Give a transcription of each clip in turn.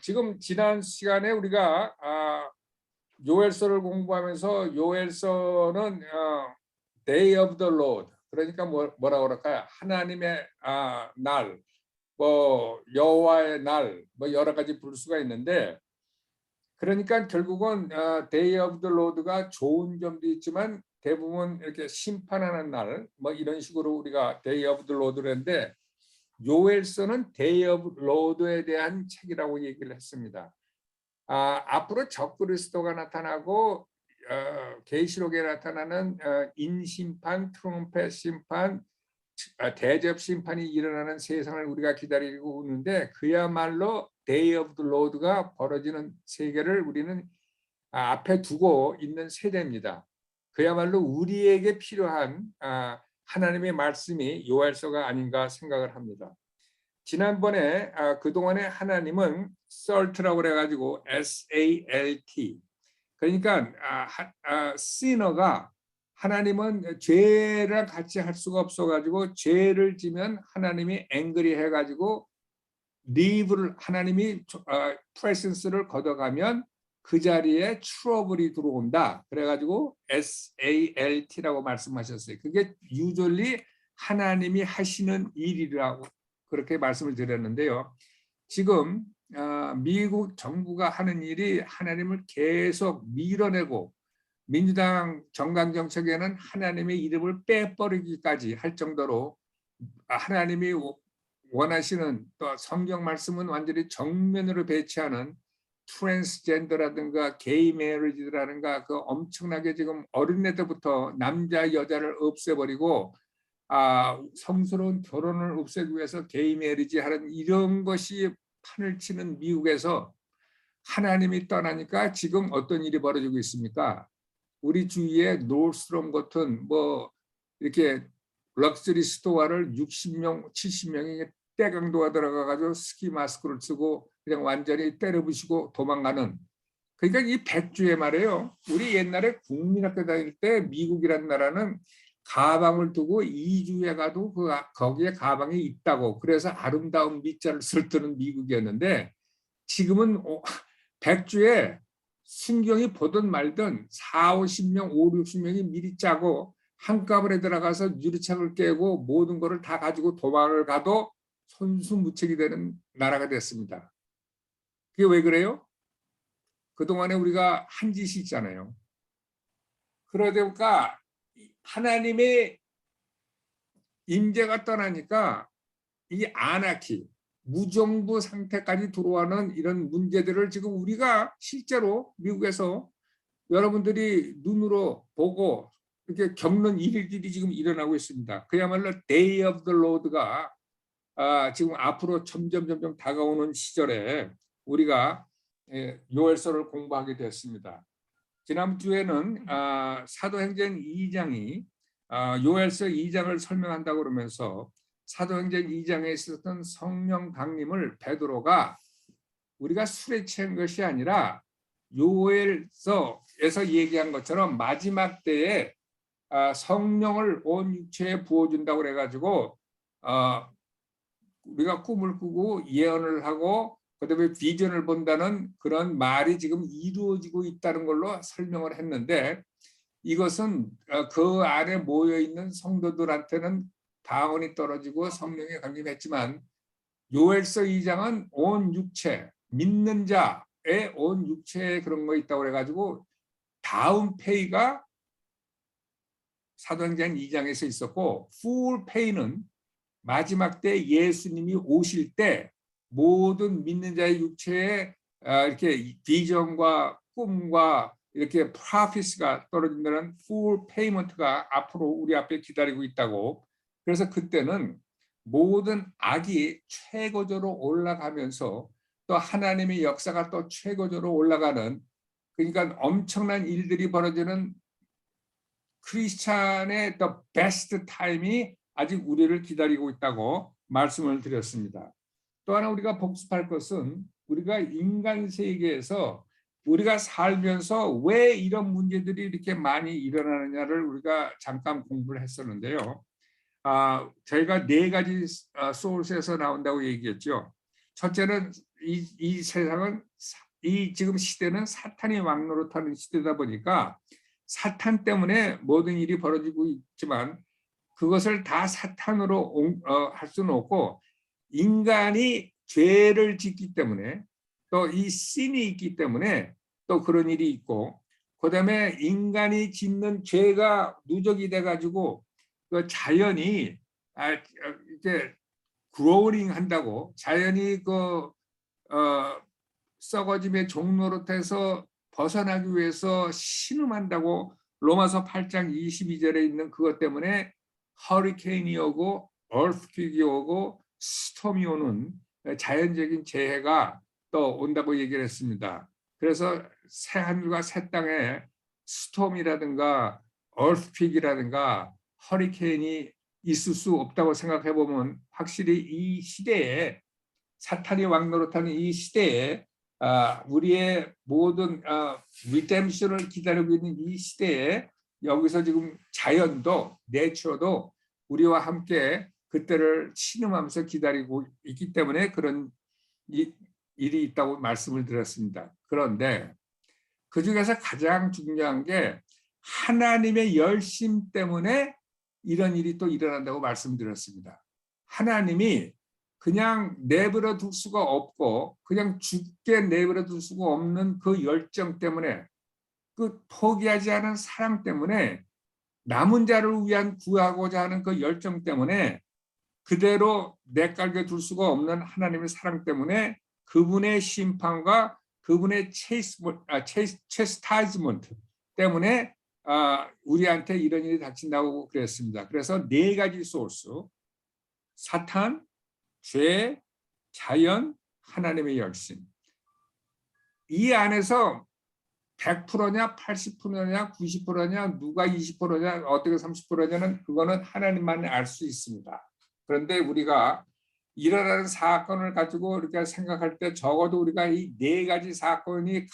지금 지난 시간에 우리가 요엘서를 공부하면서 요엘서는 Day of the Lord, 그러니까 뭐라고 그럴까요? 하나님의 날, 뭐 여호와의 날, 뭐 여러 가지 부를 수가 있는데, 그러니까 결국은 Day of the Lord가 좋은 점도 있지만 대부분 이렇게 심판하는 날, 뭐 이런 식으로 우리가 Day of the Lord를 했는데, 요엘서는 Day of Lord에 대한 책이라고 얘기를 했습니다. 앞으로 적그리스도가 나타나고 계시록에 나타나는 인심판, 트럼펫 심판, 대접 심판이 일어나는 세상을 우리가 기다리고 있는데, 그야말로 Day of the Lord가 벌어지는 세계를 우리는 앞에 두고 있는 세대입니다. 그야말로 우리에게 필요한 하나님의 말씀이 요엘서가 아닌가 생각을 합니다. 지난번에 그동안에 하나님은 SALT라고 그래가지고 SALT, 그러니까 시너가, 하나님은 죄랑 같이 할 수가 없어가지고 죄를 지면 하나님이 앵그리 해가지고 리브를, 하나님이 프레센스를 걷어가면 그 자리에 트러블이 들어온다. 그래가지고 SALT라고 말씀하셨어요. 그게 유졸리 하나님이 하시는 일이라고 그렇게 말씀을 드렸는데요. 지금 미국 정부가 하는 일이 하나님을 계속 밀어내고, 민주당 정강정책에는 하나님의 이름을 빼버리기까지 할 정도로 하나님이 원하시는, 또 성경 말씀은 완전히 정면으로 배치하는 트랜스젠더라든가 게이 메리지라든가 그 엄청나게 지금 어린애들부터 남자 여자를 없애버리고 성스러운 결혼을 없애기 위해서 게이 메리지 하는 이런 것이 판을 치는 미국에서 하나님이 떠나니까 지금 어떤 일이 벌어지고 있습니까? 우리 주위에 노스트롬 같은 뭐 이렇게 럭셔리 스토어를 60명, 70명이 떼강도가 들어가가지고 스키 마스크를 쓰고 그냥 완전히 때려부시고 도망가는, 그러니까 이 백주에 말이에요. 우리 옛날에 국민학교 다닐 때 미국이란 나라는 가방을 두고 2주에 가도 거기에 가방이 있다고, 그래서 아름다운 밑자를 쓸뜨는 미국이었는데, 지금은 백주에 순경이 보든 말든 4, 50명, 5, 60명이 미리 짜고 한꺼번에 들어가서 유리창을 깨고 모든 것을 다 가지고 도망을 가도 손수무책이 되는 나라가 됐습니다. 그게 왜 그래요? 그동안에 우리가 한 짓이 있잖아요. 그러다 보니까 하나님의 임재가 떠나니까 이 아나키, 무정부 상태까지 들어오는 이런 문제들을 지금 우리가 실제로 미국에서 여러분들이 눈으로 보고 이렇게 겪는 일들이 지금 일어나고 있습니다. 그야말로 Day of the Lord가 지금 앞으로 점점 다가오는 시절에 우리가 요엘서를 공부하게 되었습니다. 지난주에는 사도행전 2장이 요엘서 2장을 설명한다고 그러면서 사도행전 2장에 있었던 성령 강림을 베드로가 우리가 술에 취한 것이 아니라 요엘서에서 얘기한 것처럼 마지막 때에 성령을 온 육체에 부어준다고 그래가지고 우리가 꿈을 꾸고 예언을 하고 그다음에 비전을 본다는 그런 말이 지금 이루어지고 있다는 걸로 설명을 했는데, 이것은 그 안에 모여있는 성도들한테는 방언이 떨어지고 성령이 강림했지만, 요엘서 2장은 온 육체, 믿는 자의 온 육체에 그런 거 있다고 그래가지고 다운 페이가 사도행전 2장에서 있었고, 풀 페이는 마지막 때 예수님이 오실 때 모든 믿는 자의 육체에 이렇게 비전과 꿈과 이렇게 프로피스가 떨어진다는 풀 페이먼트가 앞으로 우리 앞에 기다리고 있다고. 그래서 그때는 모든 악이 최고조로 올라가면서 또 하나님의 역사가 또 최고조로 올라가는, 그러니까 엄청난 일들이 벌어지는 크리스찬의 the best time이 아직 우리를 기다리고 있다고 말씀을 드렸습니다. 또 하나 우리가 복습할 것은, 우리가 인간 세계에서 우리가 살면서 왜 이런 문제들이 이렇게 많이 일어나느냐를 우리가 잠깐 공부를 했었는데요. 저희가 4가지 소스에서 나온다고 얘기했죠. 첫째는 이 세상은 이 지금 시대는 사탄이 왕노릇하는 시대다 보니까 사탄 때문에 모든 일이 벌어지고 있지만 그것을 다 사탄으로 할 수는 없고 인간이 죄를 짓기 때문에 또 이 신이 있기 때문에 또 그런 일이 있고 그다음에 인간이 짓는 죄가 누적이 돼 가지고 그 자연이 이제 그로우링 한다고 자연이 썩어짐의 종노릇해서 벗어나기 위해서 신음한다고 로마서 8장 22절에 있는 그것 때문에 허리케인이 오고 얼스퀵이 오고 스톰이 오는 자연적인 재해가 또 온다고 얘기를 했습니다. 그래서 새 하늘과 새 땅에 스톰이라든가 얼스퀵이라든가 허리케인이 있을 수 없다고 생각해 보면 확실히 이 시대에 사탄이 왕노릇하는 이 시대에 우리의 모든 리뎀션을 기다리고 있는 이 시대에 여기서 지금 자연도 내추러도 우리와 함께 그때를 신음하면서 기다리고 있기 때문에 그런 일이 있다고 말씀을 드렸습니다. 그런데 그중에서 가장 중요한 게 하나님의 열심 때문에 이런 일이 또 일어난다고 말씀드렸습니다. 하나님이 그냥 내버려 둘 수가 없고 그냥 죽게 내버려 둘 수가 없는 그 열정 때문에 그 포기하지 않은 사랑 때문에 남은 자를 위한 구하고자 하는 그 열정 때문에 그대로 내깔게 둘 수가 없는 하나님의 사랑 때문에 그분의 심판과 그분의 체스타이즈먼트 때문에 우리한테 이런 일이 닥친다고 그랬습니다. 그래서 네 가지 소스, 사탄, 죄, 자연, 하나님의 열심. 이 안에서 100%냐, 80%냐, 90%냐, 누가 20%냐, 어떻게 30%냐는 그거는 하나님만 알 수 있습니다. 그런데 우리가 일어나는 사건을 가지고 이렇게 생각할 때 적어도 우리가 이 네 가지 사건이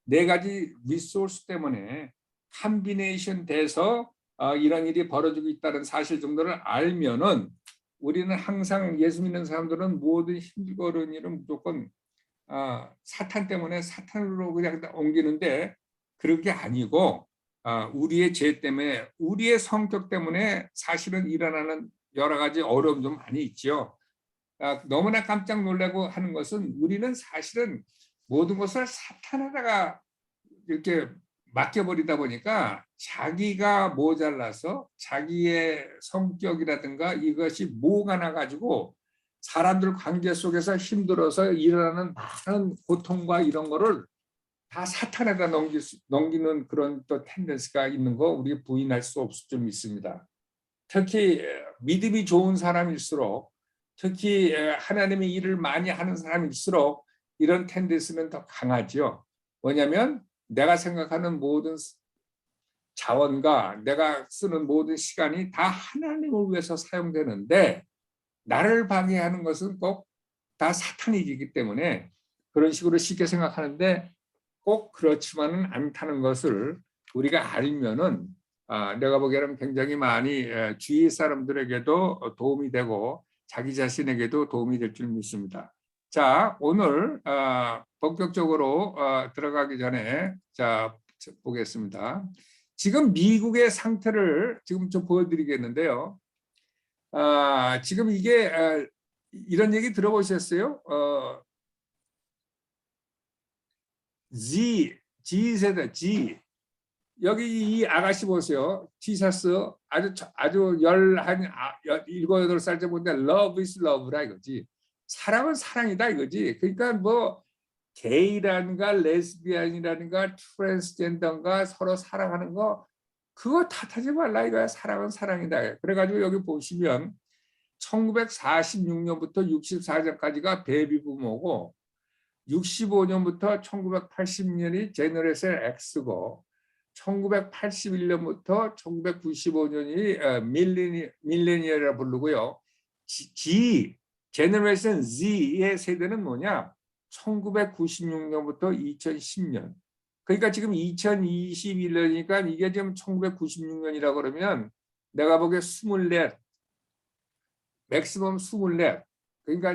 네 가지 리소스 때문에 컴비네이션 돼서 이런 일이 벌어지고 있다는 사실 정도를 알면은 우리는 항상 예수 믿는 사람들은 모든 힘들고 어려운 일은 무조건 사탄 때문에 사탄으로 그냥 옮기는데 그런 게 아니고 우리의 죄 때문에 우리의 성격 때문에 사실은 일어나는 여러 가지 어려움 좀 많이 있죠. 너무나 깜짝 놀라고 하는 것은 우리는 사실은 모든 것을 사탄에다가 이렇게 맡겨버리다 보니까 자기가 모자라서 자기의 성격이라든가 이것이 뭐가 나가지고 사람들 관계 속에서 힘들어서 일어나는 많은 고통과 이런 거를 다 사탄에다 넘기는 그런 또 텐den스가 있는 거 우리 부인할 수 없을 좀 있습니다. 특히 믿음이 좋은 사람일수록 특히 하나님의 일을 많이 하는 사람일수록 이런 텐den스는 더 강하죠. 뭐냐면 내가 생각하는 모든 자원과 내가 쓰는 모든 시간이 다 하나님을 위해서 사용되는데 나를 방해하는 것은 꼭 다 사탄의 일이기 때문에 그런 식으로 쉽게 생각하는데 꼭 그렇지만은 않다는 것을 우리가 알면은 내가 보기에는 굉장히 많이 주위 사람들에게도 도움이 되고 자기 자신에게도 도움이 될 줄 믿습니다. 자, 오늘 본격적으로 들어가기 전에 자 보겠습니다. 지금 미국의 상태를 지금 좀 보여드리겠는데요. 지금 이게 이런 얘기 들어보셨어요? G 세대 G 여기 이 아가씨 보세요. 티셔츠 아주 17, 8살 때 보는데 love is love라 이거지. 사랑은 사랑이다 이거지. 그러니까 뭐 게이라든가 레즈비안이라든가 트랜스젠더인가 서로 사랑하는 거 그거 탓하지 말라 이거야. 사랑은 사랑이다. 그래가지고 여기 보시면 1946년부터 64년까지가 베이비부모고 65년부터 1980년이 제너레이션 X고 1981년부터 1995년이 밀레니얼이라 부르고요. 제너레이션 Z의 세대는 뭐냐? 1996년부터 2010년. 그러니까 지금 2021년이니까 이게 지금 1996년이라고 그러면 내가 보기에 24, 맥시멈 24. 그러니까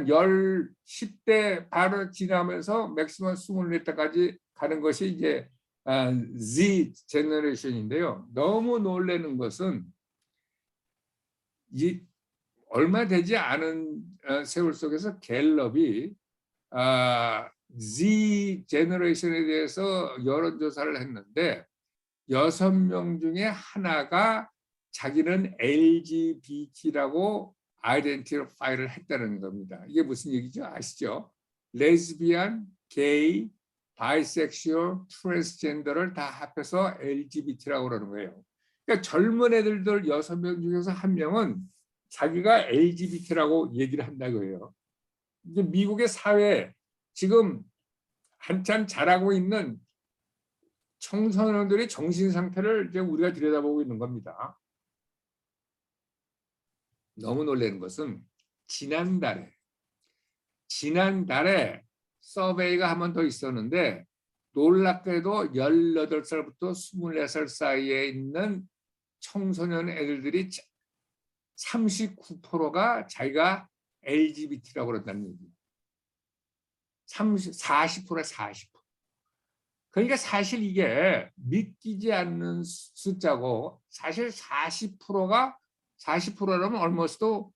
10대 바로 지나면서 맥시멈 24대까지 가는 것이 이제 Z 제너레이션인데요. 너무 놀라는 것은 이 얼마 되지 않은 세월 속에서 갤럽이 Z 제너레이션에 대해서 여론조사를 했는데 6명 중에 하나가 자기는 LGBT라고 아이덴티파이를 했다는 겁니다. 이게 무슨 얘기죠? 아시죠? 레즈비안, 게이, 바이섹슈얼, 트랜스젠더를 다 합해서 LGBT라고 그러는 거예요. 그러니까 젊은 애들들 6명 중에서 한 명은 자기가 LGBT라고 얘기를 한다고 해요. 이제 미국의 사회에 지금 한참 자라고 있는 청소년들의 정신 상태를 이제 우리가 들여다보고 있는 겁니다. 너무 놀라는 것은 지난달에 서베이가 한 번 더 있었는데 놀랍게도 18살부터 24살 사이에 있는 청소년 애들들이 39%가 자기가 LGBT라고 그런다는 얘기예요. 40%에 40%. 그러니까 사실 이게 믿기지 않는 숫자고 사실 40%가 40%라면 almost도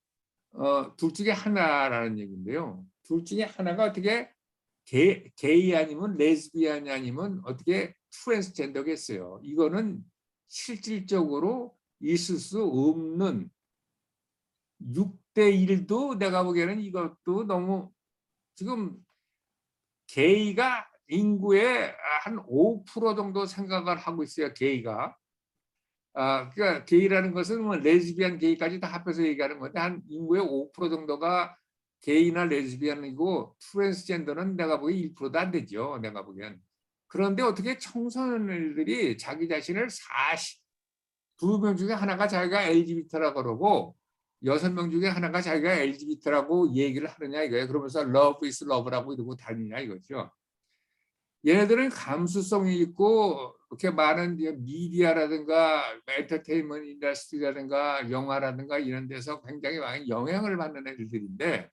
둘 중에 하나라는 얘기인데요. 둘 중에 하나가 어떻게 게이 아니면 레즈비안이 아니면 어떻게 트랜스젠더겠어요. 이거는 실질적으로 있을 수 없는 6대 1도 내가 보기에는 이것도 너무 지금 게이가 인구의 한 5% 정도 생각을 하고 있어요. 게이가. 그러니까 게이라는 것은 뭐 레즈비안 게이까지 다 합해서 얘기하는 건데 한 인구의 5% 정도가 게이나 레즈비안이고 트랜스젠더는 내가 보기엔 1%도 안 되죠. 내가 보기엔. 그런데 어떻게 청소년들이 자기 자신을 2명 중에 하나가 자기가 LGBT라고 그러고 6명 중에 하나가 자기가 LGBT라고 얘기를 하느냐 이거예요. 그러면서 love is love라고 이러고 다니냐 이거죠. 얘네들은 감수성이 있고 이렇게 많은 미디어라든가 엔터테인먼트 인더스트리라든가 영화라든가 이런 데서 굉장히 많은 영향을 받는 애들인데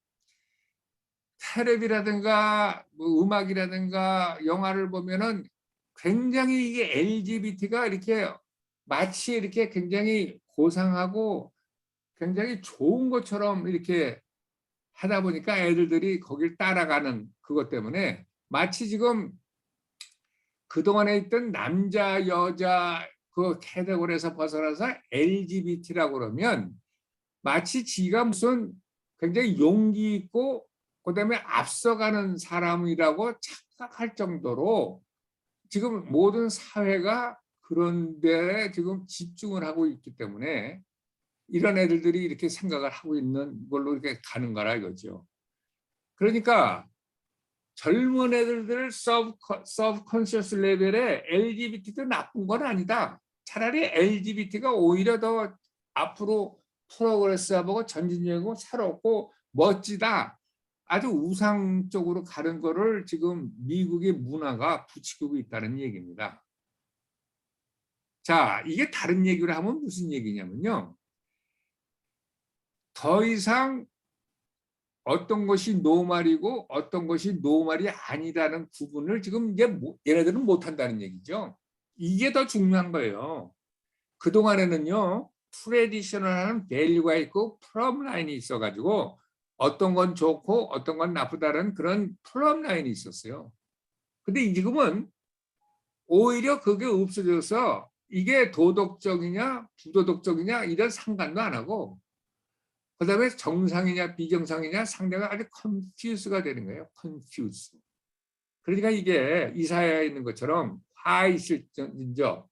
텔레비라든가 뭐 음악이라든가 영화를 보면은 굉장히 이게 LGBT가 이렇게 마치 이렇게 굉장히 고상하고 굉장히 좋은 것처럼 이렇게 하다 보니까 애들들이 거길 따라가는 그것 때문에 마치 지금 그동안에 있던 남자 여자 그 캐테고리에서 벗어나서 LGBT라고 그러면 마치 지가 무슨 굉장히 용기 있고 그다음에 앞서가는 사람이라고 착각할 정도로 지금 모든 사회가 그런 데 지금 집중을 하고 있기 때문에 이런 애들들이 이렇게 생각을 하고 있는 걸로 이렇게 가는 거라 이거죠. 그러니까 젊은 애들들 서브컨셔스 레벨에 LGBT도 나쁜 건 아니다. 차라리 LGBT가 오히려 더 앞으로 프로그레스하고 전진적이고 새롭고 멋지다. 아주 우상적으로 가는 거를 지금 미국의 문화가 부추기고 있다는 얘기입니다. 자, 이게 다른 얘기를 하면 무슨 얘기냐면요. 더 이상 어떤 것이 노말이고 어떤 것이 노말이 아니라는 구분을 지금 이제 얘네들은 못한다는 얘기죠. 이게 더 중요한 거예요. 그동안에는요. 트레디셔널한 밸류가 있고 플럼 라인이 있어가지고 어떤 건 좋고 어떤 건 나쁘다는 그런 플럼 라인이 있었어요. 근데 지금은 오히려 그게 없어져서 이게 도덕적이냐 부도덕적이냐 이런 상관도 안 하고 그다음에 정상이냐 비정상이냐 상대가 아주 컨퓨스가 되는 거예요. 컨퓨스. 그러니까 이게 이 사회에 있는 것처럼 화이실전인저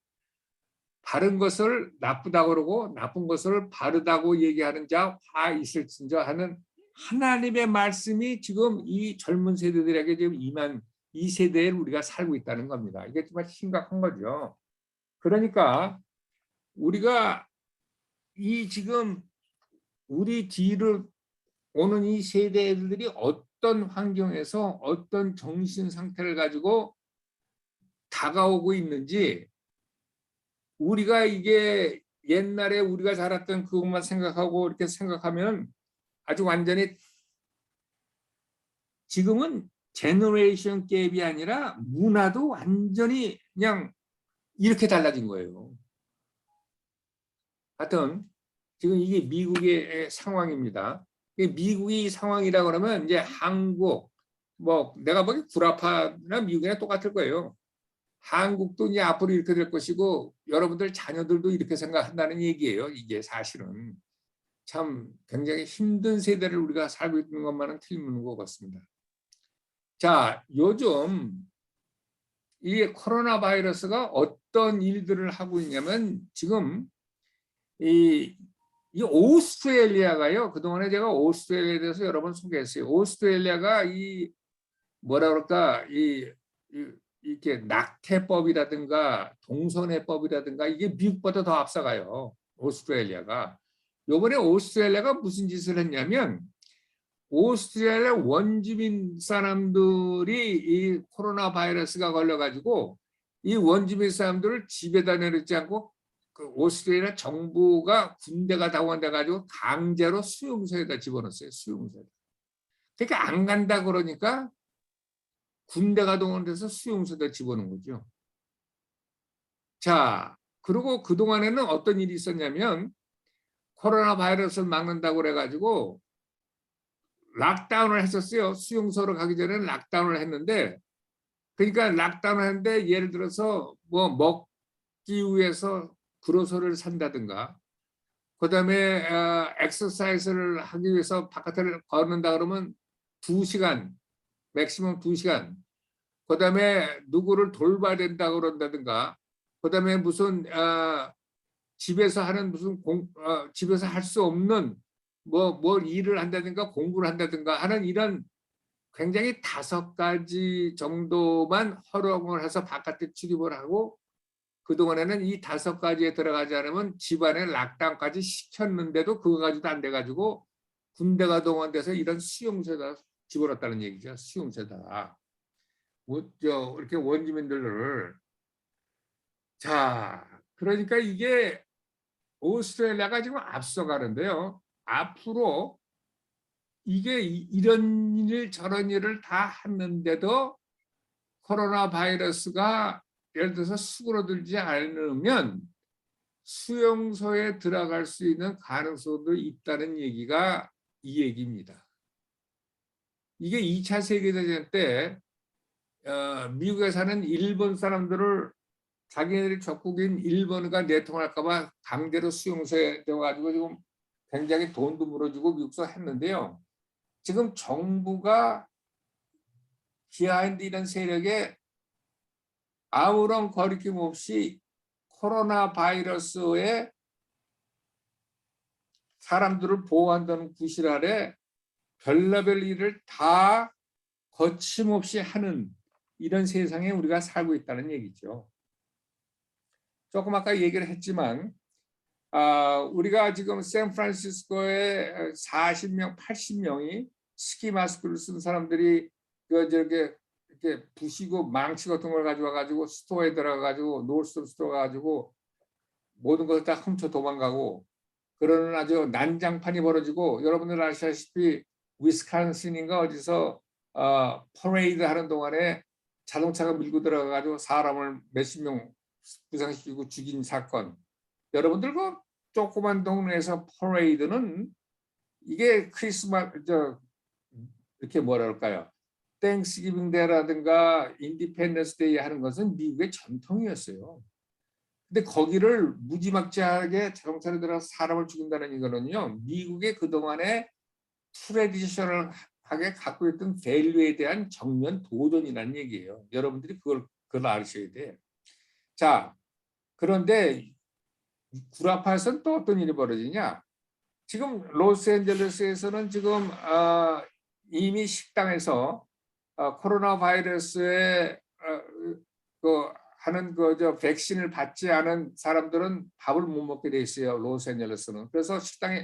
바른 것을 나쁘다고 그러고 나쁜 것을 바르다고 얘기하는 자 화이실진저 하는 하나님의 말씀이 지금 이 젊은 세대들에게 지금 임한 이 세대에 우리가 살고 있다는 겁니다. 이게 정말 심각한 거죠. 그러니까 우리가 이 지금 우리 뒤를 오는 이 세대들이 어떤 환경에서 어떤 정신 상태를 가지고 다가오고 있는지 우리가 이게 옛날에 우리가 자랐던 그것만 생각하고 이렇게 생각하면 아주 완전히 지금은 제너레이션 갭이 아니라 문화도 완전히 그냥 이렇게 달라진 거예요. 하여튼 지금 이게 미국의 상황입니다. 미국이 상황이라 그러면 이제 한국, 뭐 내가 보기 구라파나 미국이랑 똑같을 거예요. 한국도 이제 앞으로 이렇게 될 것이고 여러분들 자녀들도 이렇게 생각한다는 얘기예요. 이게 사실은 참 굉장히 힘든 세대를 우리가 살고 있는 것만은 틀림없는 것 같습니다. 자, 요즘 이 코로나 바이러스가 어떤 일들을 하고 있냐면 지금 이 오스트레일리아가요. 그동안에 제가 오스트레일리아에 대해서 여러 번 소개했어요. 오스트레일리아가 이 뭐라 그럴까 이렇게 낙태법이라든가 동성애법이라든가 이게 미국보다 더 앞서가요. 오스트레일리아가. 요번에 오스트레일리아가 무슨 짓을 했냐면 오스트레일리아 원주민 사람들이 이 코로나 바이러스가 걸려가지고 이 원주민 사람들을 집에다 내놓지 않고 그 오스트레일리아 정부가 군대가 동원돼 가지고 강제로 수용소에다 집어넣었어요. 수용소에. 그러니까 안 간다 그러니까 군대가 동원돼서 수용소에다 집어넣은 거죠. 자, 그리고 그동안에는 어떤 일이 있었냐면 코로나 바이러스를 막는다고 그래가지고 락다운을 했었어요. 수용소로 가기 전에는 락다운을 했는데 그러니까 락다운을 했는데 예를 들어서 뭐 먹기 위해서 그로서를 산다든가 그다음에 엑서사이즈를 하기 위해서 바깥을 걷는다 그러면 2시간, 맥시멈 2시간. 그다음에 누구를 돌봐야 된다 그런다든가 그다음에 무슨 집에서 하는 무슨 집에서 할 수 없는 뭘 일을 한다든가 공부를 한다든가 하는 이런 굉장히 5가지 정도만 허용을 해서 바깥에 출입을 하고 그동안에는 이 5가지에 들어가지 않으면 집안에 락다운까지 시켰는데도 그거 가지고도 안 돼가지고 군대가 동원돼서 이런 수용소에다 집어넣었다는 얘기죠. 수용소에다가. 이렇게 원주민들을. 자, 그러니까 이게 오스트레일리아가 지금 앞서가는데요. 앞으로 이게 이런 일 저런 일을 다 했는데도 코로나 바이러스가 예를 들어서 수그러들지 않으면 수용소에 들어갈 수 있는 가능성도 있다는 얘기가 이 얘기입니다. 이게 2차 세계대전 때 미국에 사는 일본 사람들을 자기네들이 적국인 일본과 내통할까 봐 강제로 수용소에 되어가지고 지금 굉장히 돈도 물어주고 미국서 했는데요. 지금 정부가 비하인드 이런 세력에 아무런 거리낌 없이 코로나 바이러스에 사람들을 보호한다는 구실 아래 별의별 일을 다 거침없이 하는 이런 세상에 우리가 살고 있다는 얘기죠. 조금 아까 얘기를 했지만 우리가 지금 샌프란시스코에 40명, 80명이 스키 마스크를 쓴 사람들이 이렇게 부시고 망치 같은 걸 가져와 가지고 스토어에 들어가 가지고 노스톱 스토어 가지고 모든 것을 다 훔쳐 도망가고 그러는 아주 난장판이 벌어지고 여러분들 아시다시피 위스콘신인가 어디서 퍼레이드 하는 동안에 자동차가 밀고 들어가 가지고 사람을 몇십 명 부상시키고 죽인 사건. 여러분들 그 조그만 동네에서 퍼레이드는 이게 크리스마스 이렇게 뭐라 그럴까요? 땡스기빙 데이라든가 인디펜던스 데이 하는 것은 미국의 전통이었어요. 근데 거기를 무지막지하게 자동차로 들어가서 사람을 죽인다는 이거는요. 미국의 그동안의 트레디셔널하게 갖고 있던 밸류에 대한 정면 도전이라는 얘기예요. 여러분들이 그걸 아셔야 돼. 자, 그런데 구라파에서는 또 어떤 일이 벌어지냐? 지금 로스앤젤레스에서는 지금 이미 식당에서 코로나 바이러스에 하는 백신을 받지 않은 사람들은 밥을 못 먹게 돼 있어요. 로스앤젤레스는. 그래서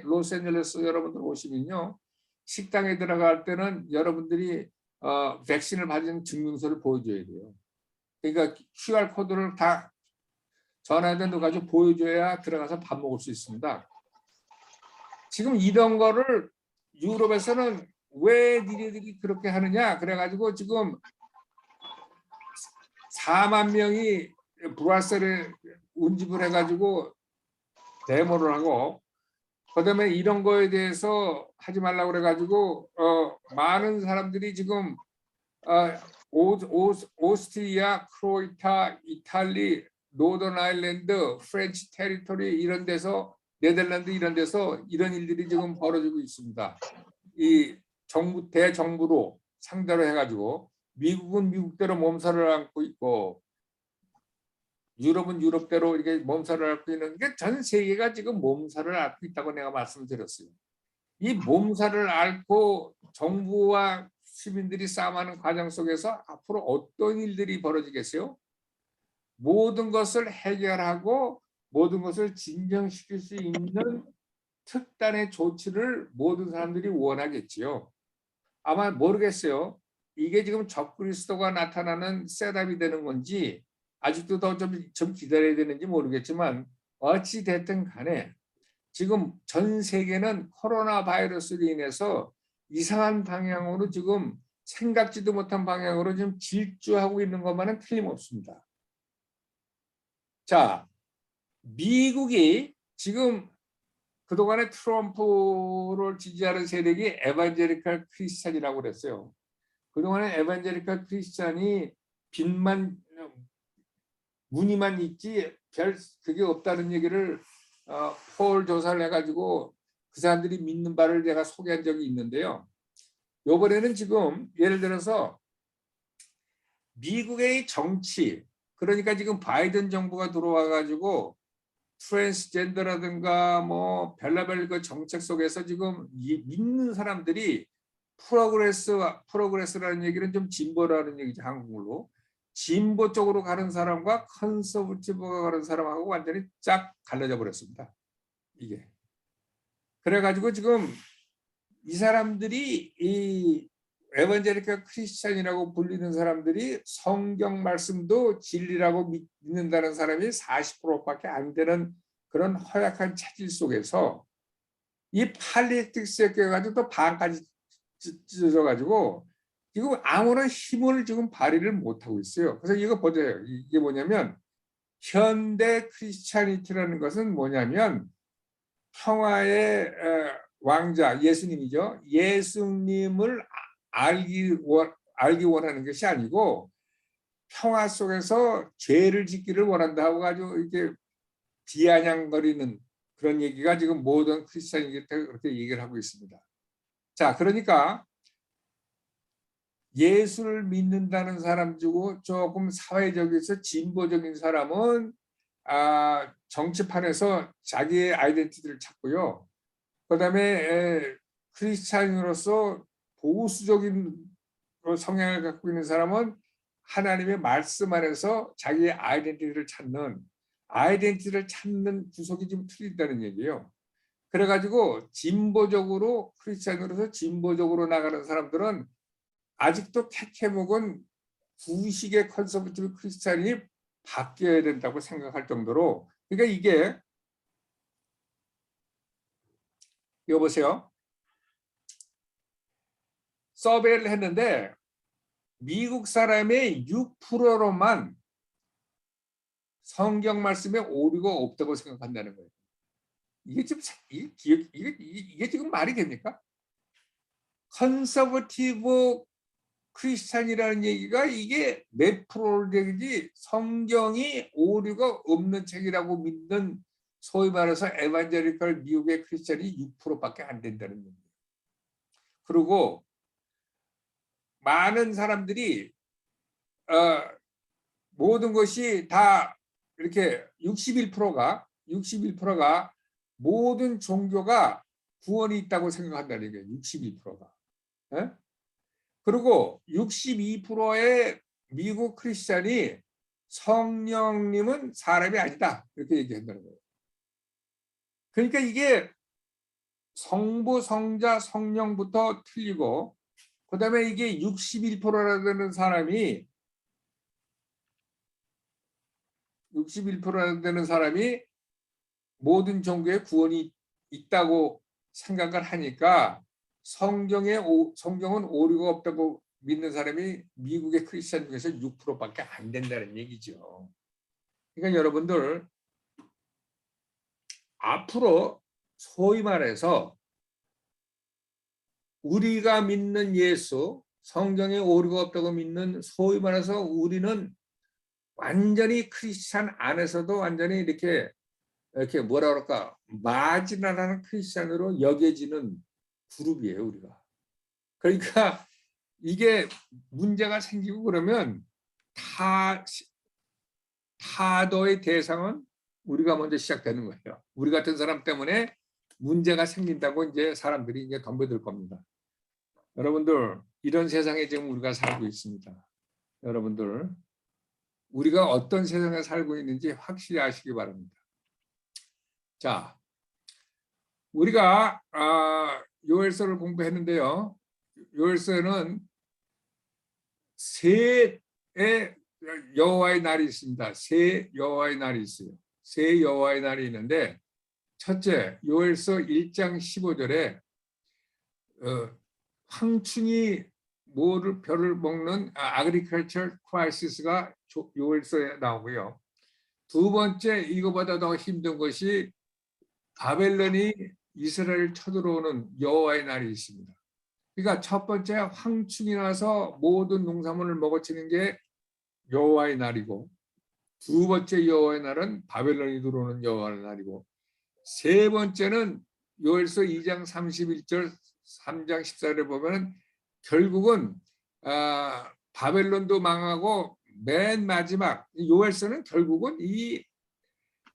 로스앤젤레스 여러분들 오시면요. 식당에 들어갈 때는 여러분들이 백신을 받은 증명서를 보여줘야 돼요. 그러니까 QR 코드를 다 전화해서 가지고 보여줘야 들어가서 밥 먹을 수 있습니다. 지금 이런 거를 유럽에서는 왜 니네들이 그렇게 하느냐? 그래가지고 지금 4만 명이 브라셀에 운집을 해가지고 데모를 하고, 그다음에 이런 거에 대해서 하지 말라고 그래가지고 많은 사람들이 지금 오스트리아, 크로아티아, 이탈리, 노던 아일랜드, 프렌치 테리토리 이런 데서, 네덜란드 이런 데서 이런 일들이 지금 벌어지고 있습니다. 이 정부 대정부로 상대로 해가지고 미국은 미국대로 몸살을 앓고 있고 유럽은 유럽대로 이렇게 몸살을 앓고 있는 게 전 세계가 지금 몸살을 앓고 있다고 내가 말씀드렸어요. 이 몸살을 앓고 정부와 시민들이 싸움하는 과정 속에서 앞으로 어떤 일들이 벌어지겠어요? 모든 것을 해결하고 모든 것을 진정시킬 수 있는 특단의 조치를 모든 사람들이 원하겠지요. 아마 모르겠어요. 이게 지금 적그리스도가 나타나는 셋업이 되는 건지 아직도 더 좀 기다려야 되는지 모르겠지만 어찌 됐든 간에 지금 전 세계는 코로나 바이러스로 인해서 이상한 방향으로 지금 생각지도 못한 방향으로 좀 질주하고 있는 것만은 틀림없습니다. 자, 미국이 지금 그동안에 트럼프를 지지하는 세력이 에반제리칼 크리스찬이라고 그랬어요. 그동안에 에반제리칼 크리스찬이 빚만 무늬만 있지 별 그게 없다는 얘기를 폴 조사를 해가지고 그 사람들이 믿는 바를 내가 소개한 적이 있는데요. 이번에는 지금 예를 들어서 미국의 정치, 그러니까 지금 바이든 정부가 들어와가지고 트랜스젠더라든가 뭐 별의별 그 정책 속에서 지금 믿는 사람들이 프로그레스라는 얘기는 좀 진보라는 얘기죠, 한국말로. 진보 쪽으로 가는 사람과 컨서버티브가 가는 사람하고 완전히 쫙 갈라져 버렸습니다. 이게. 그래가지고 지금 이 사람들이 이 에반제리칼 크리스찬이라고 불리는 사람들이 성경 말씀도 진리라고 믿는다는 사람이 40%밖에 안 되는 그런 허약한 체질 속에서 이 팔리틱스에 껴가지고 또 반까지 찢어져가지고 지금 아무런 힘을 지금 발휘를 못하고 있어요. 그래서 이거 보세요. 이게 뭐냐면 현대 크리스찬이티라는 것은 뭐냐면 평화의 왕자 예수님이죠. 예수님을 알기 원하는 것이 아니고 평화 속에서 죄를 짓기를 원한다고 가지고 이렇게 비아냥거리는 그런 얘기가 지금 모든 크리스찬이기 때문에 그렇게 얘기를 하고 있습니다. 자, 그러니까 예수를 믿는다는 사람 중에 조금 사회적에서 진보적인 사람은 정치판에서 자기의 아이덴티티를 찾고요. 그다음에 크리스찬으로서 보수적인 성향을 갖고 있는 사람은 하나님의 말씀 안에서 자기의 아이덴티티를 찾는 구석이 좀 틀린다는 얘기예요. 그래가지고 진보적으로 크리스찬으로서 진보적으로 나가는 사람들은 아직도 캐캐묵은 구식의 컨서버티브 크리스찬이 바뀌어야 된다고 생각할 정도로, 그러니까 이게 여보세요. 서베이를 했는데 미국 사람의 6%로만 성경 말씀에 오류가 없다고 생각한다는 거예요. 이게 지금 이게 지금 말이 됩니까? 컨서버티브 크리스찬이라는 얘기가 이게 몇 프로지 성경이 오류가 없는 책이라고 믿는 소위 말해서 에반제리컬 미국의 크리스찬이 6%밖에 안 된다는 얘기예요. 그리고 많은 사람들이 모든 것이 다 이렇게 61%가 모든 종교가 구원이 있다고 생각한다는 얘기예요. 61%가. 예? 그리고 62%의 미국 크리스찬이 성령님은 사람이 아니다. 이렇게 얘기한다는 거예요. 그러니까 이게 성부, 성자, 성령부터 틀리고 그다음에 이게 61%라는 사람이 61%라는 사람이 모든 종교에 구원이 있다고 생각을 하니까 성경은 오류가 없다고 믿는 사람이 미국의 크리스찬 중에서 6%밖에 안 된다는 얘기죠. 그러니까 여러분들 앞으로 소위 말해서 우리가 믿는 예수, 성경에 오류가 없다고 믿는 소위 말해서 우리는 완전히 크리스찬 안에서도 완전히 이렇게 뭐라 그럴까 마지나라는 크리스찬으로 여겨지는 그룹이에요, 우리가. 그러니까 이게 문제가 생기고 그러면 타도의 대상은 우리가 먼저 시작되는 거예요. 우리 같은 사람 때문에 문제가 생긴다고 이제 사람들이 이제 덤벼들 겁니다. 여러분들 이런 세상에 지금 우리가 살고 있습니다. 여러분들 우리가 어떤 세상에 살고 있는지 확실히 아시기 바랍니다. 자, 우리가 요엘서를 공부했는데요. 요엘서에는 세 여호와의 날이 있습니다. 세 여호와의 날이 있어요. 세 여호와의 날이 있는데 첫째, 요엘서 1장 15절에 황충이 별을 먹는 agricultural crisis가 요엘서에 나오고요. 두 번째, 이거보다 더 힘든 것이 바벨론이 이스라엘을 쳐들어오는 여호와의 날이 있습니다. 그러니까 첫 번째 황충이 나서 모든 농산물을 먹어치는 게 여호와의 날이고, 두 번째 여호와의 날은 바벨론이 들어오는 여호와의 날이고, 세 번째는 요엘서 2장 31절 3장 14절에 보면 결국은 바벨론도 망하고 맨 마지막 요엘서는 결국은 이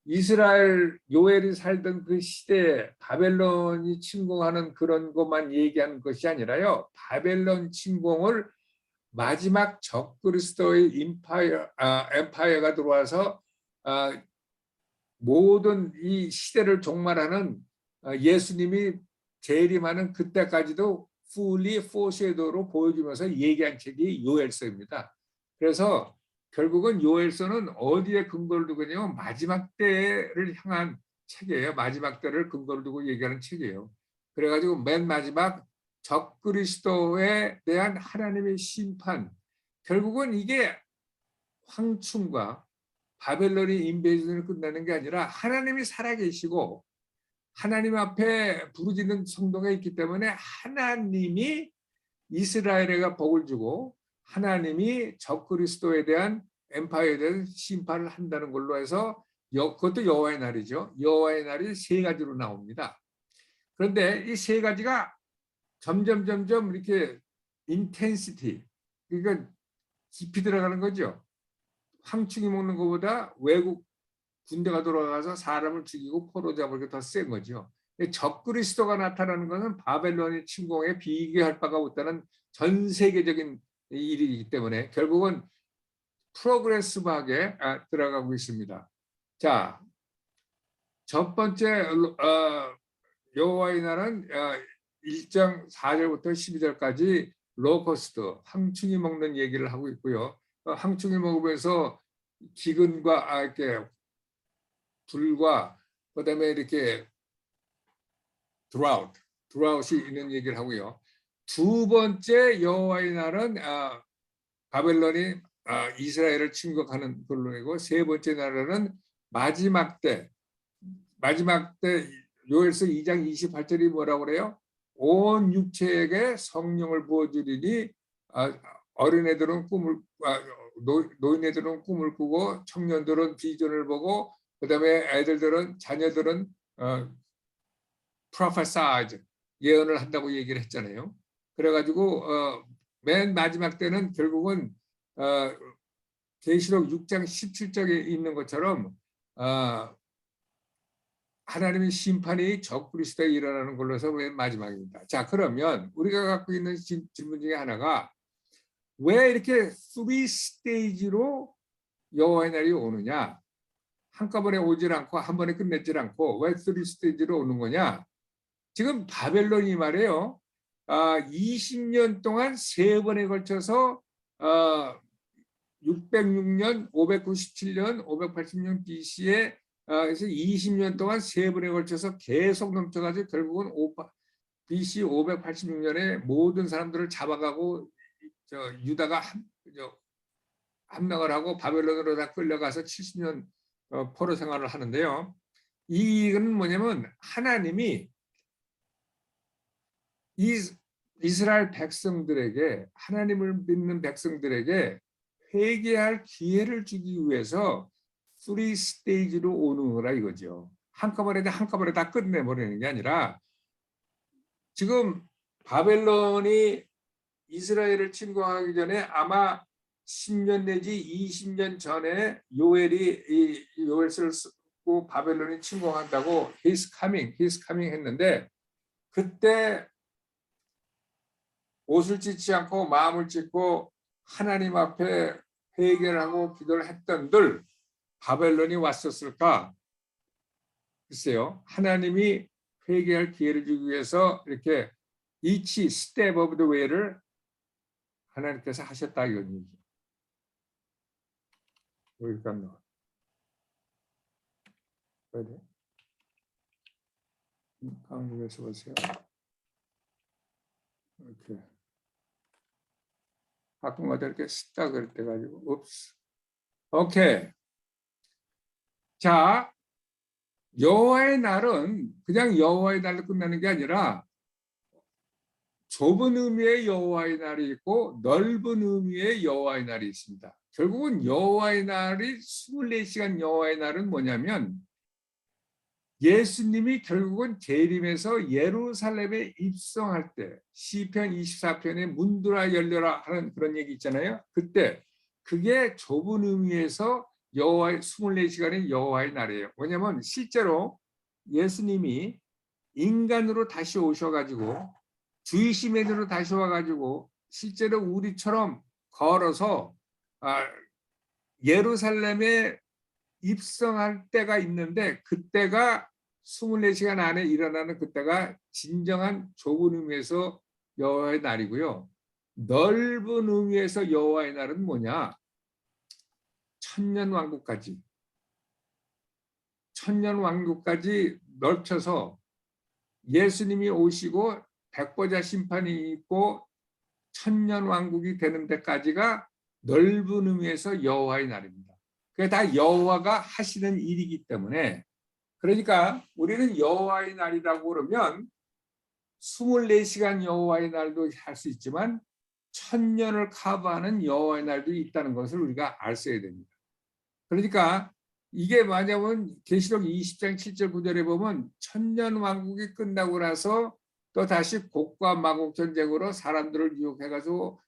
이스라엘 요엘이 살던 그 시대에 바벨론이 침공하는 그런 것만 얘기하는 것이 아니라요. 바벨론 침공을 마지막 적그리스도의 엠파이어가 들어와서 모든 이 시대를 종말하는 예수님이 재림하는 그때까지도 fully foreshadow로 보여주면서 얘기한 책이 요엘서입니다. 그래서 결국은 요엘서는 어디에 근거를 두고 있냐면 마지막 때를 향한 책이에요. 마지막 때를 근거를 두고 얘기하는 책이에요. 그래가지고 맨 마지막 적그리스도에 대한 하나님의 심판, 결국은 이게 황충과 바벨론이 인베이전을 끝나는 게 아니라 하나님이 살아계시고 하나님 앞에 부르짖는 성도가 있기 때문에 하나님이 이스라엘에게 복을 주고 하나님이 적그리스도에 대한 엠파이어에 대한 심판을 한다는 걸로 해서 그것도 여호와의 날이죠. 여호와의 날이 세 가지로 나옵니다. 그런데 이 세 가지가 점점 이렇게 인텐시티, 그러니까 깊이 들어가는 거죠. 황충이 먹는 것보다 외국 군대가 돌아가서 사람을 죽이고 포로 잡을 게 더 센 거죠. 적그리스도가 나타나는 것은 바벨론의 침공에 비교할 바가 없다는 전 세계적인 일이기 때문에 결국은 프로그레시브하게 들어가고 있습니다. 자, 첫 번째 여호와의 날은 1장 4절부터 12절까지 로커스트, 황충이 먹는 얘기를 하고 있고요. 황충이 먹으면서 기근과 이렇게 불과 그다음에 이렇게 드라웃이 있는 얘기를 하고요. 두 번째 여호와의 날은 바벨론이 이스라엘을 침공하는 걸로이고, 세 번째 날은 마지막 때 요엘서 2장 28절이 뭐라고 그래요? 온 육체에게 성령을 부어주리니 어린애들은 노인애들은 꿈을 꾸고 청년들은 비전을 보고 그다음에 자녀들은 prophesied, 예언을 한다고 얘기를 했잖아요. 그래가지고 맨 마지막 때는 결국은 계시록 6장 17절에 있는 것처럼 하나님의 심판이 적그리스도에 일어나는 걸로 해서 맨 마지막입니다. 자, 그러면 우리가 갖고 있는 질문 중에 하나가 왜 이렇게 3스테이지로 여호와의 날이 오느냐? 한꺼번에 오질 않고 한 번에 끝내질 않고 왜 3스테이지로 오는 거냐? 지금 바벨론이 말이에요. 20년 동안 세 번에 걸쳐서 606년, 597년, 580년 BC에 그래서 20년 동안 세 번에 걸쳐서 계속 넘쳐가지고 결국은 BC 586년에 모든 사람들을 잡아가고 유다가 함락을 하고 바벨론으로 다 끌려가서 70년 포로 생활을 하는데요. 이건 뭐냐면 하나님이 이스라엘 백성들에게, 하나님을 믿는 백성들에게 회개할 기회를 주기 위해서 3스테이지로 오는 거라 이거죠. 한꺼번에 다 끝내버리는 게 아니라, 지금 바벨론이 이스라엘을 침공하기 전에 아마 10년 내지 20년 전에 요엘이 이 요엘서를 쓰고 바벨론이 침공한다고 He's coming 했는데, 그때 옷을 찢지 않고 마음을 찢고 하나님 앞에 회개를 하고 기도를 했던들 바벨론이 왔었을까? 글쎄요. 하나님이 회개할 기회를 주기 위해서 이렇게 each step of the way를 하나님께서 하셨다 이건 얘기죠. 여기 갔나? 그래? 한국에서 보세요. 이렇게 가끔가다 이렇게 쓰다 그럴 때 가지고 옵스. 오케이. 자, 여호와의 날은 그냥 여호와의 날로 끝나는 게 아니라 좁은 의미의 여호와의 날이 있고 넓은 의미의 여호와의 날이 있습니다. 결국은 여호와의 날이 24시간 여호와의 날은 뭐냐면 예수님이 결국은 재림해서 예루살렘에 입성할 때 시편 24편에 문들아 열려라 하는 그런 얘기 있잖아요. 그때 그게 좁은 의미에서 여호와의 24시간의 여호와의 날이에요. 왜냐하면 실제로 예수님이 인간으로 다시 오셔가지고 주이시맨으로 다시 와가지고 실제로 우리처럼 걸어서 예루살렘에 입성할 때가 있는데 그때가 24시간 안에 일어나는 그때가 진정한 좁은 의미에서 여호와의 날이고요. 넓은 의미에서 여호와의 날은 뭐냐? 천년왕국까지 넓혀서 예수님이 오시고 백보자 심판이 있고 천년왕국이 되는 데까지가 넓은 의미에서 여호와의 날입니다. 그게 다 여호와가 하시는 일이기 때문에, 그러니까 우리는 여호와의 날이라고 그러면 24시간 여호와의 날도 할 수 있지만 천년을 커버하는 여호와의 날도 있다는 것을 우리가 알아야 됩니다. 그러니까 이게 뭐냐면 계시록 20장 7절 9절에 보면 천년왕국이 끝나고 나서 또 다시 곡과 마곡 전쟁으로 사람들을 유혹해가지고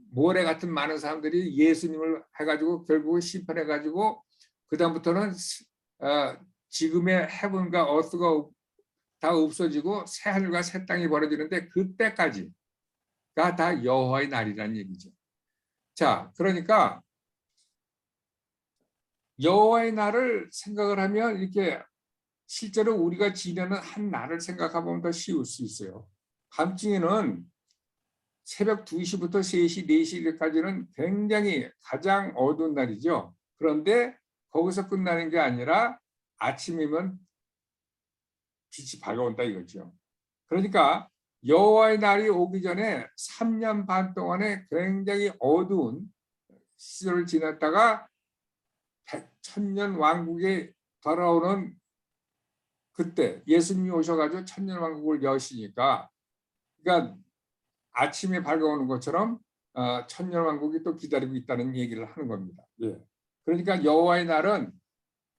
모래 같은 많은 사람들이 예수님을 해가지고 결국 심판해가지고 그 다음부터는 지금의 헤븐과 어스가 다 없어지고 새 하늘과 새 땅이 벌어지는데 그때까지가 다 여호와의 날이라는 얘기죠. 자, 그러니까 여호와의 날을 생각을 하면 이렇게 실제로 우리가 지내는 한 날을 생각해보면 더 쉬울 수 있어요. 밤중에는 새벽 2시부터 3시, 4시까지는 굉장히 가장 어두운 날이죠. 그런데 거기서 끝나는 게 아니라 아침이면 빛이 밝아온다 이거죠. 그러니까 여호와의 날이 오기 전에 3년 반 동안에 굉장히 어두운 시절을 지났다가 천년 왕국에 돌아오는 그때 예수님이 오셔가지고 천년 왕국을 여시니까, 그러니까 아침에 밝아오는 것처럼 천년 왕국이 또 기다리고 있다는 얘기를 하는 겁니다. 예. 그러니까 여호와의 날은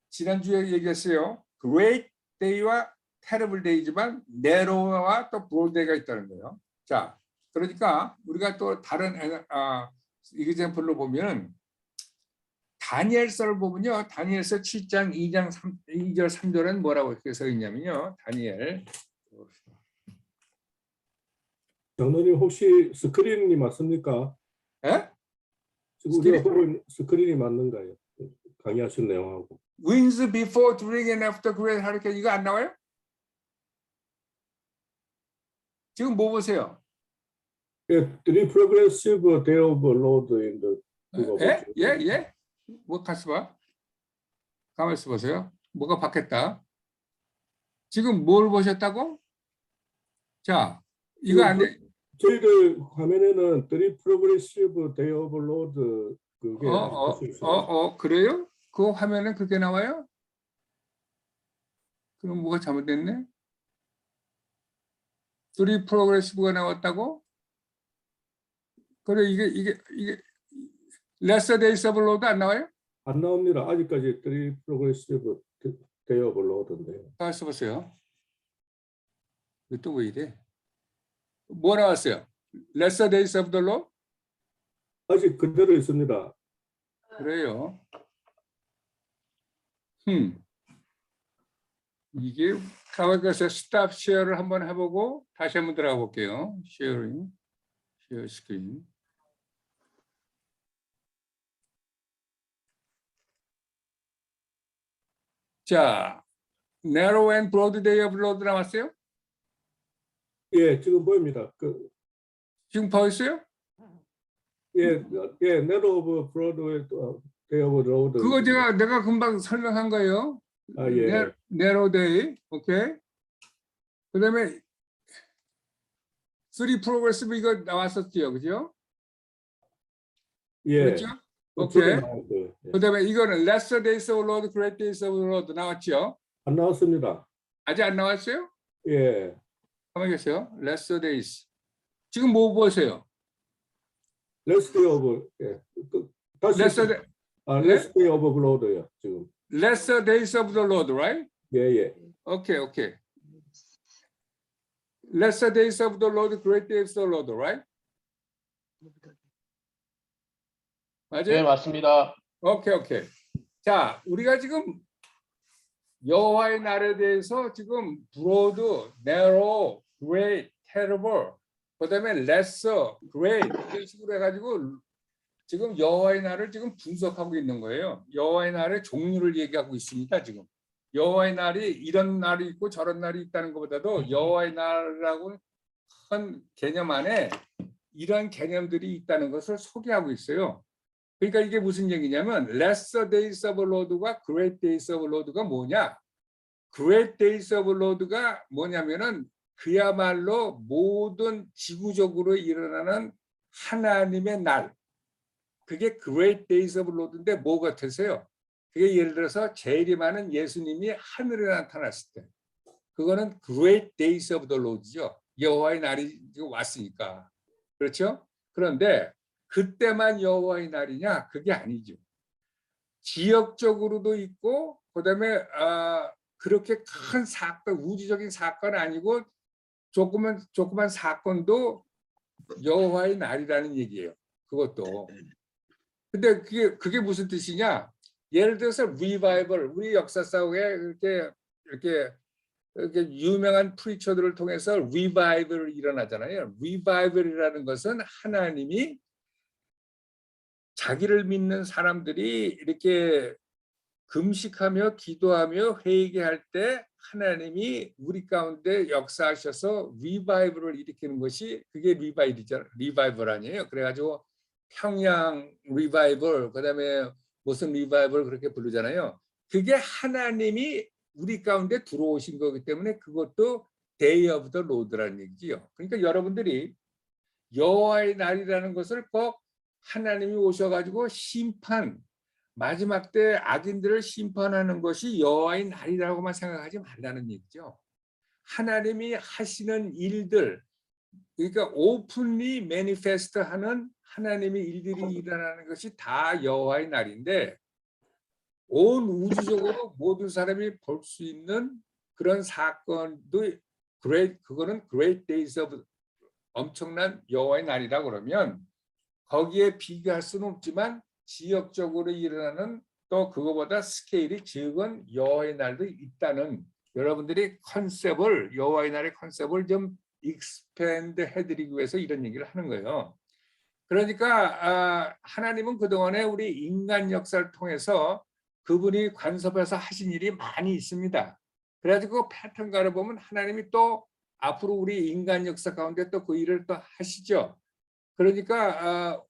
지난주에 얘기했어요. Great Day와 Terrible Day지만 Narrow와 또 Broad Day가 있다는 거예요. 자, 그러니까 우리가 또 다른 example로 보면 다니엘서를 보면요. 다니엘서 7장 2절 3절은 뭐라고 이렇게 써 있냐면요. 다니엘. 장로님 혹시 스크린이 맞습니까? 예? 지금 우리가 보고 있는 스크린이 맞는가요? 강의하신 내용하고. Winds before, during, and after great hurricane 이거 안 나와요? 지금 뭐 보세요? 예, the progressive day of the Lord in the. 예? 뭐 가서 봐. 가만히 있어 보세요. 뭐가 바뀌었다. 지금 뭘 보셨다고? 자, 이거 안 돼. 저희들 화면에는 The Progressive Day of Lord 그게 그래요? 그 화면에 그게 나와요? 그럼 뭐가 잘못됐네? 둘이 프로그레시브가 나왔다고? 그래, 이게 Lesser Days of Lord 안 나와요? 안 나옵니다. 아직까지 The Progressive Day of Lord인데요. 가만 써보세요. 이거 또 왜 이래? 뭐 나왔어요? Lesser Days of the Lord? 아직 그대로 있습니다. 그래요. 이게 가만히서 스탑 쉐어를 한번 해보고 다시 한번 들어가 볼게요. 쉐어링, 쉐어 스크린. 자, Narrow and Broad Day of Lord 나왔어요? 예, 지금 보입니다. 지금 보였어요? Narrow of Broadway Day of Lord. 그거 내가 금방 설명한 거예요. 예. Narrow Day, 오케이. 그다음에 3 Progressive 이거 나왔었죠, 그죠? 예. 그렇죠? 오케이. 예. 그다음에 이거는 Lesser Days of Lord, Great Days of Lord 나왔죠? 안 나왔습니다. 아직 안 나왔어요? 예. 가만히 계세요. Lesser Days. 지금 뭐 보세요? Last Day of 다시 Lesser Last Day of Lord요. 지금. Lesser Days of the Lord, right? 예. 오케이. Lesser Days of the Lord, Great Days of the Lord, right? 맞아요? 네, 맞습니다. 오케이. 자, 우리가 지금 여호와의 날에 대해서 지금 broad, narrow, great, terrible, 그다음에 lesser, great 이런 식으로 해가지고 지금 여호와의 날을 지금 분석하고 있는 거예요. 여호와의 날의 종류를 얘기하고 있습니다. 지금 여호와의 날이 이런 날이 있고 저런 날이 있다는 것보다도 여호와의 날이라고 큰 개념 안에 이런 개념들이 있다는 것을 소개하고 있어요. 그러니까 이게 무슨 얘기냐면 Lesser Days of Lord과 Great Days of Lord가 뭐냐? Great Days of Lord가 뭐냐면은 그야말로 모든 지구적으로 일어나는 하나님의 날. 그게 Great Days of Lord인데 뭐 같으세요? 그게 예를 들어서 재림하는 예수님이 하늘에 나타났을 때. 그거는 Great Days of the Lord죠. 여호와의 날이 왔으니까. 그렇죠? 그런데 그때만 여호와의 날이냐? 그게 아니죠. 지역적으로도 있고 그다음에 그렇게 큰 사건, 우주적인 사건 아니고 조그만 사건도 여호와의 날이라는 얘기예요. 그것도. 근데 그게 무슨 뜻이냐? 예를 들어서 리바이벌, 우리 역사 속에 이렇게 유명한 프리처들을 통해서 리바이벌이 일어나잖아요. 리바이벌이라는 것은 하나님이 자기를 믿는 사람들이 이렇게 금식하며 기도하며 회개할 때 하나님이 우리 가운데 역사하셔서 리바이벌을 일으키는 것이 그게 리바이벌 아니에요. 그래가지고 평양 리바이벌, 그다음에 무슨 리바이벌 그렇게 부르잖아요. 그게 하나님이 우리 가운데 들어오신 거기 때문에 그것도 Day of the Lord라는 얘기지요. 그러니까 여러분들이 여호와의 날이라는 것을 꼭 하나님이 오셔가지고 마지막 때 악인들을 심판하는 것이 여호와의 날이라고만 생각하지 말라는 얘기죠. 하나님이 하시는 일들, 그러니까 오픈리 매니페스트하는 하나님의 일들이 일어나는 것이 다 여호와의 날인데 온 우주적으로 모든 사람이 볼 수 있는 그런 사건도 그거는 Great Days of 엄청난 여호와의 날이라 그러면 거기에 비교할 수는 없지만 지역적으로 일어나는 또 그거보다 스케일이 적은 여호와의 날도 있다는 여러분들이 여호와의 날의 컨셉을 좀 익스펜드 해드리기 위해서 이런 얘기를 하는 거예요. 그러니까 하나님은 그동안에 우리 인간 역사를 통해서 그분이 간섭해서 하신 일이 많이 있습니다. 그래가지고 패턴가를 보면 하나님이 또 앞으로 우리 인간 역사 가운데 또 그 일을 또 하시죠. 그러니까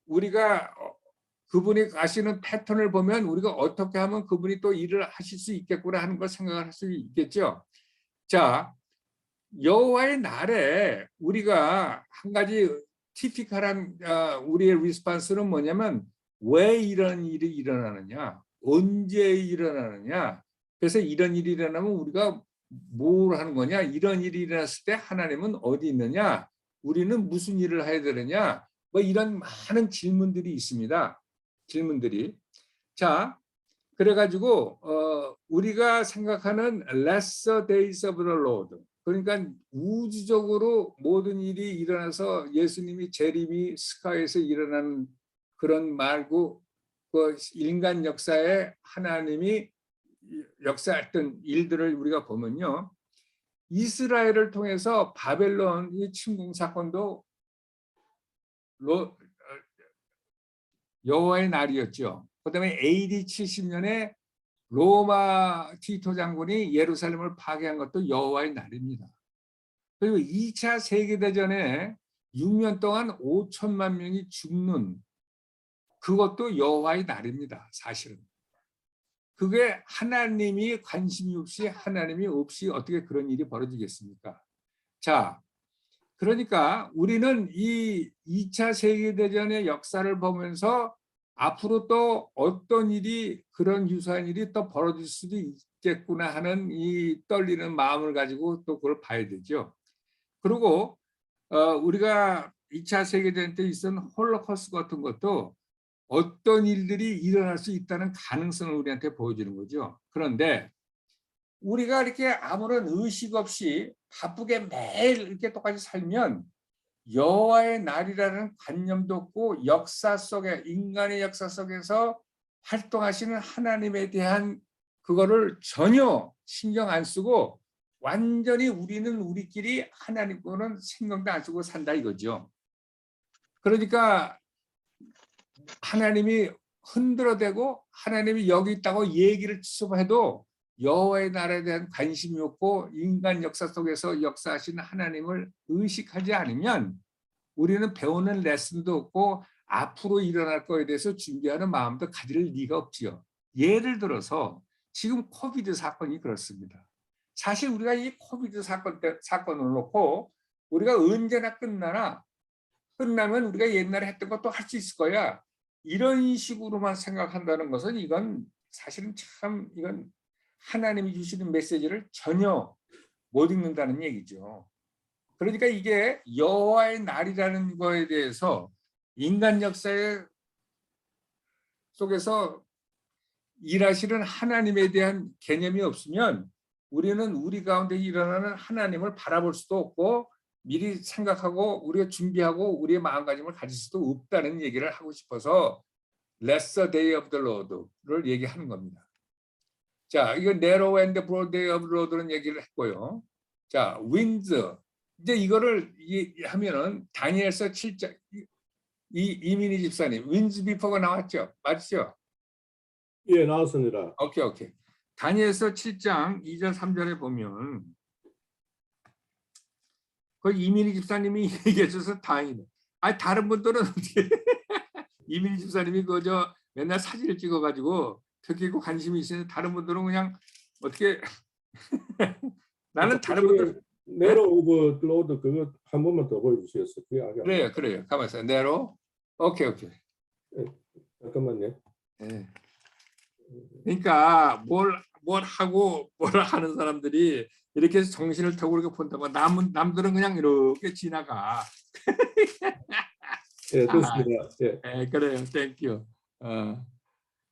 우리가 그분이 가시는 패턴을 보면 우리가 어떻게 하면 그분이 또 일을 하실 수 있겠구나 하는 걸 생각을 할 수 있겠죠. 자, 여호와의 날에 우리가 한 가지 티피컬한 우리의 리스폰스는 뭐냐면 왜 이런 일이 일어나느냐, 언제 일어나느냐. 그래서 이런 일이 일어나면 우리가 뭘 하는 거냐, 이런 일이 일어났을 때 하나님은 어디 있느냐, 우리는 무슨 일을 해야 되느냐, 뭐 이런 많은 질문들이 있습니다. 질문들이. 자, 그래가지고 우리가 생각하는 lesser days of the Lord, 그러니까 우주적으로 모든 일이 일어나서 예수님이 재림이 스카이에서 일어나는 그런 말고 그 인간 역사에 하나님이 역사했던 일들을 우리가 보면요, 이스라엘을 통해서 바벨론이 침공 사건도 여호와의 날이었죠. 그다음에 AD 70년에 로마 티토 장군이 예루살렘을 파괴한 것도 여호와의 날입니다. 그리고 2차 세계대전에 6년 동안 5천만 명이 죽는 그것도 여호와의 날입니다. 사실은. 그게 하나님이 관심이 없이 하나님이 없이 어떻게 그런 일이 벌어지겠습니까? 자, 그러니까 우리는 이 2차 세계대전의 역사를 보면서 앞으로 또 어떤 일이 그런 유사한 일이 또 벌어질 수도 있겠구나 하는 이 떨리는 마음을 가지고 또 그걸 봐야 되죠. 그리고 우리가 2차 세계대전 때 있었던 홀로코스트 같은 것도 어떤 일들이 일어날 수 있다는 가능성을 우리한테 보여주는 거죠. 그런데 우리가 이렇게 아무런 의식 없이 바쁘게 매일 이렇게 똑같이 살면 여호와의 날이라는 관념도 없고 역사 속에, 인간의 역사 속에서 활동하시는 하나님에 대한 그거를 전혀 신경 안 쓰고 완전히 우리는 우리끼리 하나님과는 신경도 안 쓰고 산다 이거죠. 그러니까 하나님이 흔들어대고 하나님이 여기 있다고 얘기를 해도 여호와의 나라에 대한 관심이 없고 인간 역사 속에서 역사하시는 하나님을 의식하지 않으면 우리는 배우는 레슨도 없고 앞으로 일어날 거에 대해서 준비하는 마음도 가질 리가 없지요. 예를 들어서 지금 코비드 사건이 그렇습니다. 사실 우리가 이 코비드 사건을 놓고 우리가 언제나 끝나면 우리가 옛날에 했던 것도 할 수 있을 거야, 이런 식으로만 생각한다는 것은 이건 사실은 참 이건 하나님이 주시는 메시지를 전혀 못 읽는다는 얘기죠. 그러니까 이게 여호와의 날이라는 거에 대해서 인간 역사의 속에서 일하시는 하나님에 대한 개념이 없으면 우리는 우리 가운데 일어나는 하나님을 바라볼 수도 없고 미리 생각하고 우리가 준비하고 우리의 마음가짐을 가질 수도 없다는 얘기를 하고 싶어서 lesser day of the Lord를 얘기하는 겁니다. 자, 이거 narrow and broad day of the Lord는 얘기를 했고요. 자, winds. 이제 이거를 하면은 다니엘서 7장, 이민희 집사님, winds before가 나왔죠? 맞죠? 예, 나왔습니다. 오케이. 다니엘서 7장 2절 3절에 보면 그 이민희 집사님이 얘기해 줘서 다행이네. 아니 다른 분들은 어떻게 이민희 집사님이 그저 맨날 사진을 찍어가지고 특히 그 관심이 있으니 다른 분들은 그냥 어떻게 나는 다른 분들 네로 오브 로드 그거 한 번만 더 보여주시겠어요? 그래요. 가만 있어요. 네로. 오케이. 잠깐만요. 네. 그러니까 뭘 하고 뭘 하는 사람들이 이렇게 정신을 타고 이렇게 본다고 남들은 그냥 이렇게 지나가. 예, 됐습니다. 예. 그래요. 땡큐.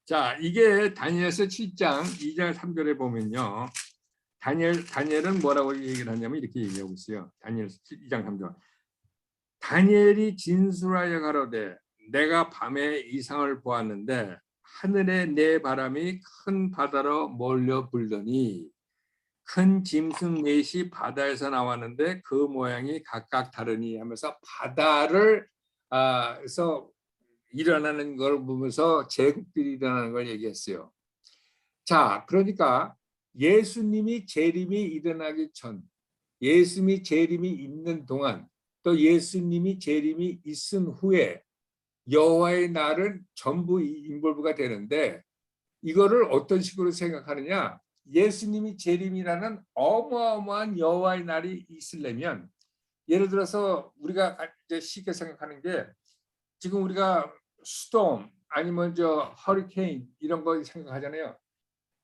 자, 이게 다니엘서 7장 2절 3절에 보면요. 다니엘은 뭐라고 얘기를 하냐면 이렇게 얘기하고 있어요. 다니엘서 2장 3절. 다니엘이 진술하여 가로되 내가 밤에 이상을 보았는데 하늘에 내 바람이 큰 바다로 몰려 불더니 큰 짐승 넷이 바다에서 나왔는데 그 모양이 각각 다르니 하면서 바다를 에서 일어나는 걸 보면서 제국들이 일어나는 걸 얘기했어요. 자, 그러니까 예수님이 재림이 일어나기 전, 예수님이 재림이 있는 동안, 또 예수님이 재림이 있은 후에 여호와의 날은 전부 인볼브가 되는데 이거를 어떤 식으로 생각하느냐? 예수님이 재림이라는 어마어마한 여호와의 날이 있으려면, 예를 들어서 우리가 이제 쉽게 생각하는 게, 지금 우리가 스톰 아니면 저 허리케인 이런 거 생각하잖아요.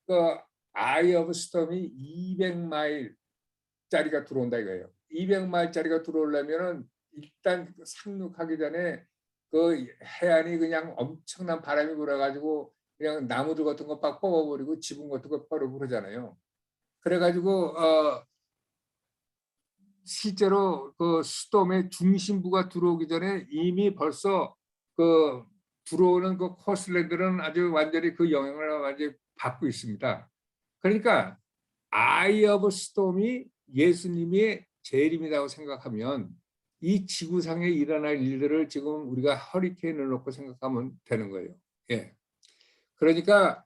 그 아이 오브 스톰이 200마일짜리가 들어온다 이거예요. 200마일짜리가 들어오려면은 일단 상륙하기 전에 그 해안이 그냥 엄청난 바람이 불어가지고 그냥 나무들 같은 거 막 뽑아버리고 지붕 같은 거 버리고 그러잖아요. 그래가지고 실제로 그 스톰의 중심부가 들어오기 전에 이미 벌써 그 들어오는 그 코스트랜드는 아주 완전히 그 영향을 완전히 받고 있습니다. 그러니까 아이 오브 스톰이 예수님의 재림이라고 생각하면 이 지구상에 일어날 일들을 지금 우리가 허리케인을 놓고 생각하면 되는 거예요. 예. 그러니까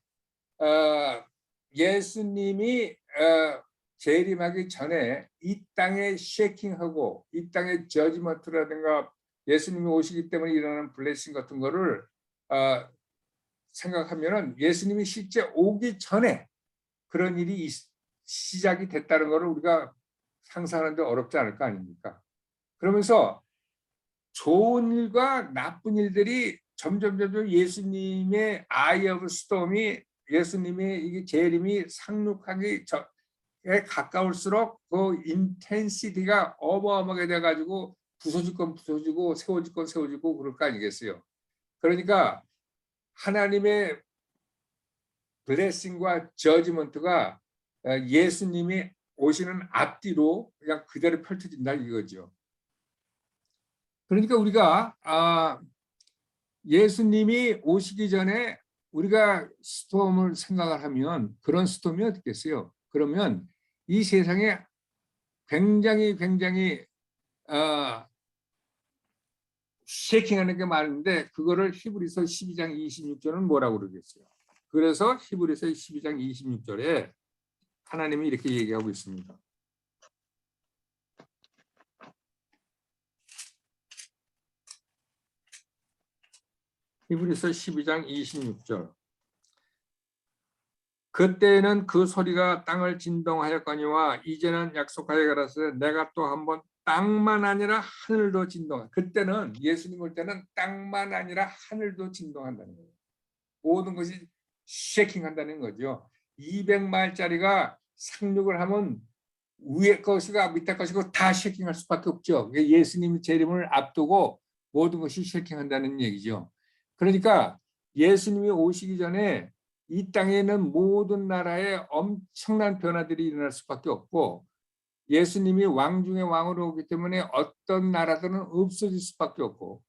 예수님이 재림하기 전에 이 땅에 쉐이킹하고 이 땅의 저지먼트라든가 예수님이 오시기 때문에 일어나는 블레싱 같은 거를 생각하면은 예수님이 실제 오기 전에 그런 일이 시작이 됐다는 것을 우리가 상상하는데 어렵지 않을 거 아닙니까? 그러면서 좋은 일과 나쁜 일들이 점점 예수님의 아이 오브 스톰이 예수님의 이게 재림이 상륙하기 전에 가까울수록 그 인텐시티가 어마어마하게 돼가지고 부서질 건 부서지고 세워질 건 세워지고 그럴 거 아니겠어요? 그러니까 하나님의 블레싱과 저지먼트가 예수님이 오시는 앞뒤로 그냥 그대로 펼쳐진다 이거죠. 그러니까 우리가 예수님이 오시기 전에 우리가 스톰을 생각을 하면 그런 스톰이 어떻겠어요? 그러면 이 세상에 굉장히 쉐이킹하는 게 많은데 그거를 히브리서 12장 26절은 뭐라고 그러겠어요? 그래서 히브리서 12장 26절에 하나님이 이렇게 얘기하고 있습니다. 히브리서 12장 26절. 그때는 그 소리가 땅을 진동하였거니와 이제는 약속하여 가라사대 내가 또 한번 땅만 아니라 하늘도 진동하. 그때는 예수님 올 때는 땅만 아니라 하늘도 진동한다는 거예요. 모든 것이 쉐이킹한다는 거죠. 200마일짜리가 상륙을 하면 위에 것이가 밑에 것이고 다 쉐이킹할 수밖에 없죠. 예수님 재림을 앞두고 모든 것이 쉐이킹한다는 얘기죠. 그러니까 예수님이 오시기 전에 이 땅에 있는 모든 나라에 엄청난 변화들이 일어날 수밖에 없고 예수님이 왕 중에 왕으로 오기 때문에 어떤 나라들은 없어질 수밖에 없고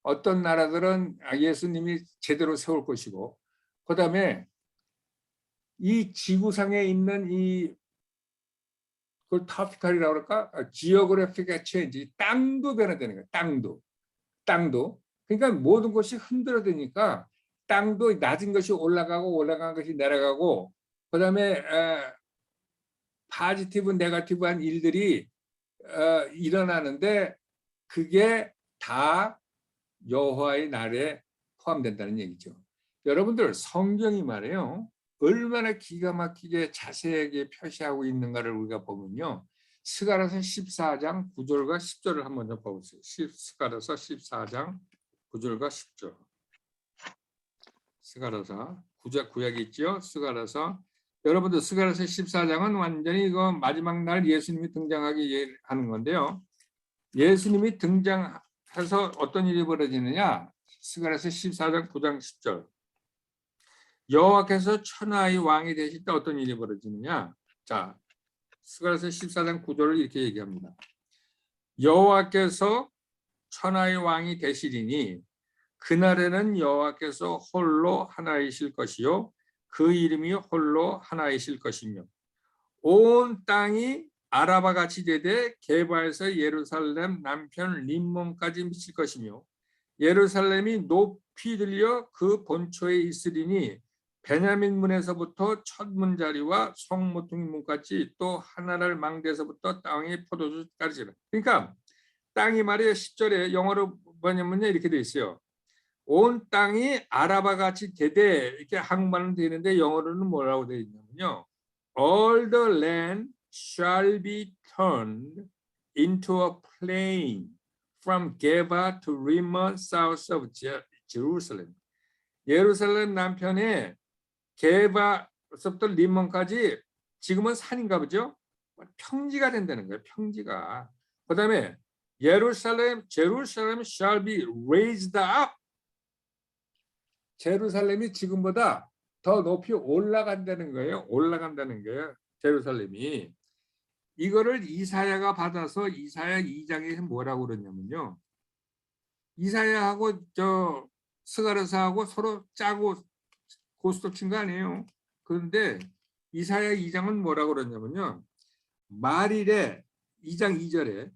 어떤 나라들은 예수님이 제대로 세울 것이고 그다음에 이 지구상에 있는 이 그걸 토피컬이라고 그럴까? 지오그래픽의 체인지, 땅도 변화되는 거예요. 땅도. 그러니까 모든 것이 흔들어대니까 땅도 낮은 것이 올라가고 올라간 것이 내려가고 그다음에 파지티브, 네거티브한 일들이 일어나는데 그게 다 여호와의 날에 포함된다는 얘기죠. 여러분들 성경이 말이에요. 얼마나 기가 막히게 자세하게 표시하고 있는가를 우리가 보면요. 스가랴서 14장 9절과 10절을 한번 좀 보세요. 스가랴서 14장 9절과 10절. 스가랴서 구약이 있죠. 스가랴서 여러분들 스가랴서 14장은 완전히 이거 마지막 날 예수님이 등장하기 하는 건데요. 예수님이 등장해서 어떤 일이 벌어지느냐? 스가랴서 14장 9장 10절. 여호와께서 천하의 왕이 되실 때 어떤 일이 벌어지느냐? 자, 스가랴서 14장 9절을 이렇게 얘기합니다. 여호와께서 천하의 왕이 되시리니 그날에는 여호와께서 홀로 하나이실 것이요 그 이름이 홀로 하나이실 것이며 온 땅이 아라바 같이 되되 게바에서 예루살렘 남편 림몬까지 미칠 것이며 예루살렘이 높이 들려 그 본초에 있으리니 베냐민 문에서부터 첫 문자리와 성모퉁이 문까지 또 하나를 망대에서부터 땅의 포도주까지. 그러니까 땅이 말이에요. 10절에 영어로 뭐냐면요 이렇게 돼 있어요. 온 땅이 아라바 같이 되되 이렇게 한국말은 되는데 영어로는 뭐라고 되어 있냐면요. all the land shall be turned into a plain from Geba to Rimmon south of Jerusalem. 예루살렘 남편에 게바서부터 림몬까지 지금은 산인가 보죠. 평지가 된다는 거예요. 평지가. 그다음에 Jerusalem shall be raised up. 제루살렘이 지금보다 더 높이 올라간다는 거예요. 올라간다는 거예요. 제루살렘이. 이거를 이사야가 받아서 이사야 2장에서 뭐라고 그러냐면요. 이사야하고 저 스가랴서하고 서로 짜고 고스톱 친 거 아니에요. 그런데 이사야 2장은 뭐라고 그러냐면요. 말일에 2장 2절에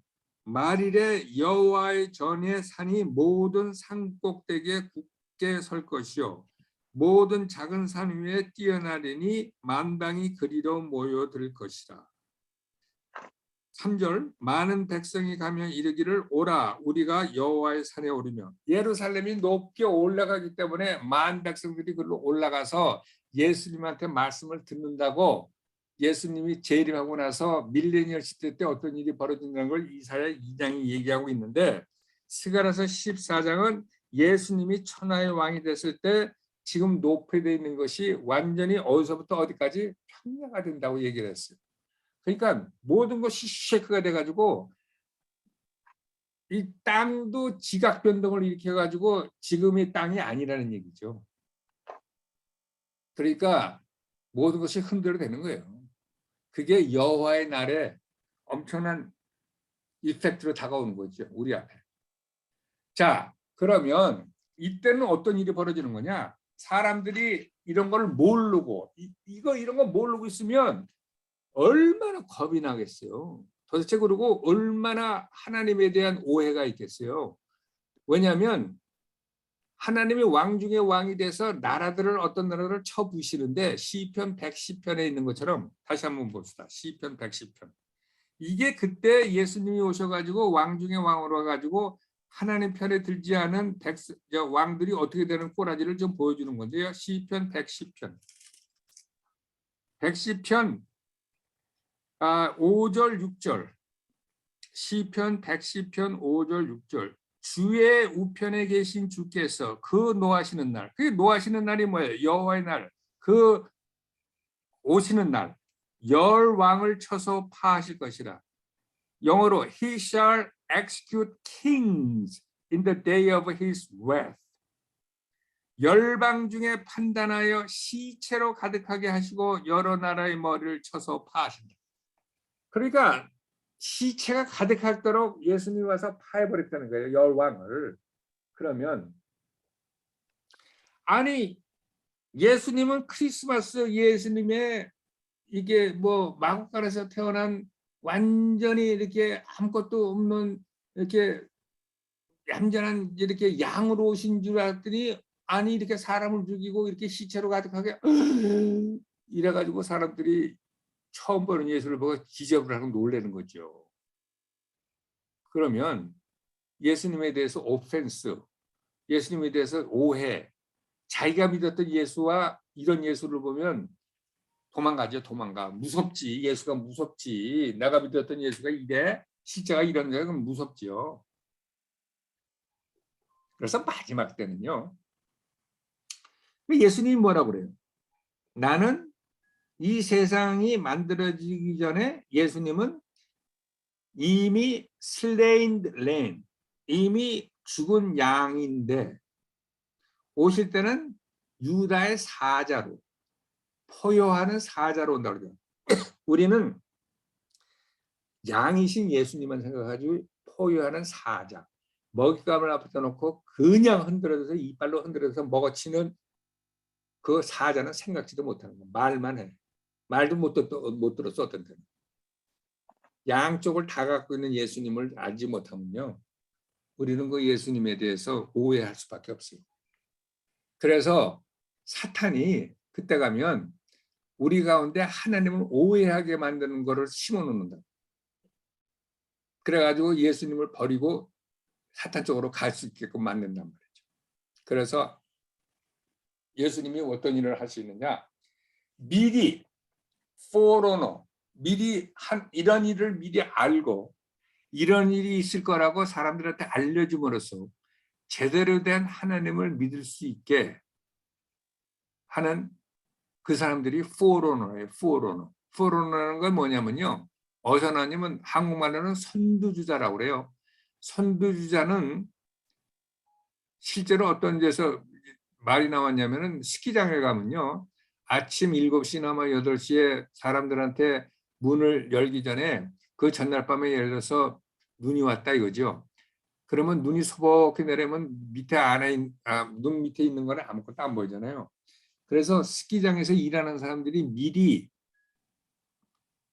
말일에 여호와의 전에 산이 모든 산 꼭대기에 굳게 설 것이요 모든 작은 산 위에 뛰어나리니 만방이 그리로 모여들 것이라. 3절 많은 백성이 가며 이르기를 오라 우리가 여호와의 산에 오르며 예루살렘이 높게 올라가기 때문에 많은 백성들이 그리로 올라가서 예수님한테 말씀을 듣는다고 예수님이 재림하고 나서 밀레니얼 시대 때 어떤 일이 벌어진다는 걸 이사야 2장이 얘기하고 있는데 스가랴서 14장은 예수님이 천하의 왕이 됐을 때 지금 높여져 있는 것이 완전히 어디서부터 어디까지 평야가 된다고 얘기를 했어요. 그러니까 모든 것이 쉐이크가 돼가지고 이 땅도 지각 변동을 일으켜가지고 지금의 땅이 아니라는 얘기죠. 그러니까 모든 것이 흔들어 되는 거예요. 그게 여호와의 날에 엄청난 이펙트로 다가오는 거죠. 우리 앞에. 자, 그러면 이때는 어떤 일이 벌어지는 거냐? 사람들이 이런 걸 모르고 이런 거 모르고 있으면 얼마나 겁이 나겠어요. 도대체 그리고 얼마나 하나님에 대한 오해가 있겠어요. 왜냐하면 하나님이 왕 중에 왕이 돼서 나라들을 어떤 나라를 쳐부시는데 시편 110편에 있는 것처럼 다시 한번 봅시다. 시편 110편. 이게 그때 예수님이 오셔가지고 왕 중에 왕으로 와가지고 하나님 편에 들지 않은 왕들이 어떻게 되는 꼬라지를 좀 보여주는 건데요. 시편 110편. 110편 5절 6절 시편 110편 5절 6절 주의 우편에 계신 주께서 그 노하시는 날 그 노하시는 날이 뭐예요? 여호와의 날 그 오시는 날 열 왕을 쳐서 파하실 것이라. 영어로 He shall execute kings in the day of his wrath. 열방 중에 판단하여 시체로 가득하게 하시고 여러 나라의 머리를 쳐서 파하신다. 그러니까 시체가 가득하도록 예수님이 와서 파해버렸다는 거예요. 열왕을. 그러면 아니 예수님은 크리스마스 예수님의 이게 뭐 마구간에서 태어난 완전히 이렇게 아무것도 없는 이렇게 얌전한 이렇게 양으로 오신 줄 알았더니 아니 이렇게 사람을 죽이고 이렇게 시체로 가득하게 이래가지고 사람들이 처음 보는 예수를 보고 기적을 하고 놀라는 거죠. 그러면 예수님에 대해서 오펜스, 예수님에 대해서 오해, 자기가 믿었던 예수와 이런 예수를 보면 도망가죠. 도망가. 무섭지. 예수가 무섭지. 내가 믿었던 예수가 이래. 실제가 이런 거야. 그럼 무섭죠. 그래서 마지막 때는요. 예수님이 뭐라고 그래요? 나는 이 세상이 만들어지기 전에 예수님은 이미 slain lamb, 이미 죽은 양인데 오실 때는 유다의 사자로 포효하는 사자로 온다고 그러죠. 우리는 양이신 예수님만 생각하고 포효하는 사자, 먹잇감을 앞에 놓고 그냥 흔들어서 이빨로 흔들어서 먹어치는 그 사자는 생각지도 못하는 거야. 말만 해. 말도 못 들었어 어떤 때는. 양쪽을 다 갖고 있는 예수님을 알지 못하면요. 우리는 그 예수님에 대해서 오해할 수밖에 없어요. 그래서 사탄이 그때 가면 우리 가운데 하나님을 오해하게 만드는 것을 심어놓는다. 그래가지고 예수님을 버리고 사탄 쪽으로 갈 수 있게끔 만든단 말이죠. 그래서 예수님이 어떤 일을 할 수 있느냐? 미리 foreorder, 미리 이런 일을 미리 알고 이런 일이 있을 거라고 사람들한테 알려줌으로써 제대로 된 하나님을 믿을 수 있게 하는 그 사람들이 foreorder예요. foreorder. foreorder라는 건 뭐냐면요. 어디서 나냐면 한국말로는 선두주자라고 그래요. 선두주자는 실제로 어떤 데서 말이 나왔냐면은 스키장에 가면요. 아침 7시나 8시에 사람들한테 문을 열기 전에 그 전날 밤에 예를 들어서 눈이 왔다 이거죠. 그러면 눈이 소복히 내리면 밑에 눈 밑에 있는 거는 아무것도 안 보이잖아요. 그래서 스키장에서 일하는 사람들이 미리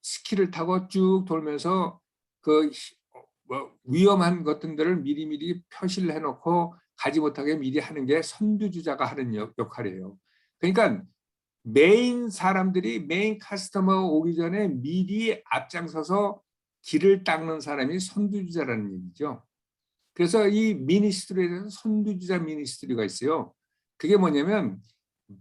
스키를 타고 쭉 돌면서 그 위험한 것들을 미리미리 표시를 해놓고 가지 못하게 미리 하는 게 선두주자가 하는 역할이에요. 그러니까 메인 카스터머 오기 전에 미리 앞장서서 길을 닦는 사람이 선두주자라는 얘기죠. 그래서 이 미니스트리에 대해서 선두주자 미니스트리가 있어요. 그게 뭐냐면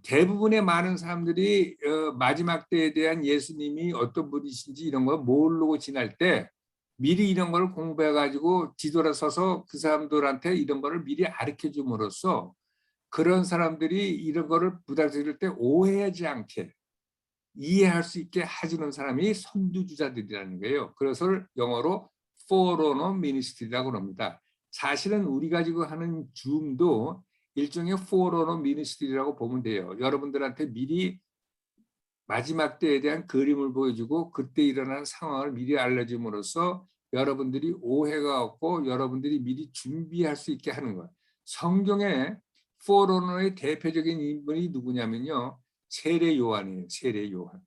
대부분의 많은 사람들이 마지막 때에 대한 예수님이 어떤 분이신지 이런 걸 모르고 지날 때 미리 이런 걸 공부해가지고 뒤돌아서서 그 사람들한테 이런 거를 미리 가르쳐 줌으로써 그런 사람들이 이런 거를 부닥칠 때 오해하지 않게 이해할 수 있게 해주는 사람이 선두주자들이라는 거예요. 그것을 영어로 forerunner ministry라고 합니다. 사실은 우리가 지금 하는 줌도 일종의 forerunner ministry라고 보면 돼요. 여러분들한테 미리 마지막 때에 대한 그림을 보여주고 그때 일어나는 상황을 미리 알려줌으로써 여러분들이 오해가 없고 여러분들이 미리 준비할 수 있게 하는 거예요. 성경에 forerunner의 대표적인 인물이 누구냐면요. 세례 요한이에요. 세례 요한.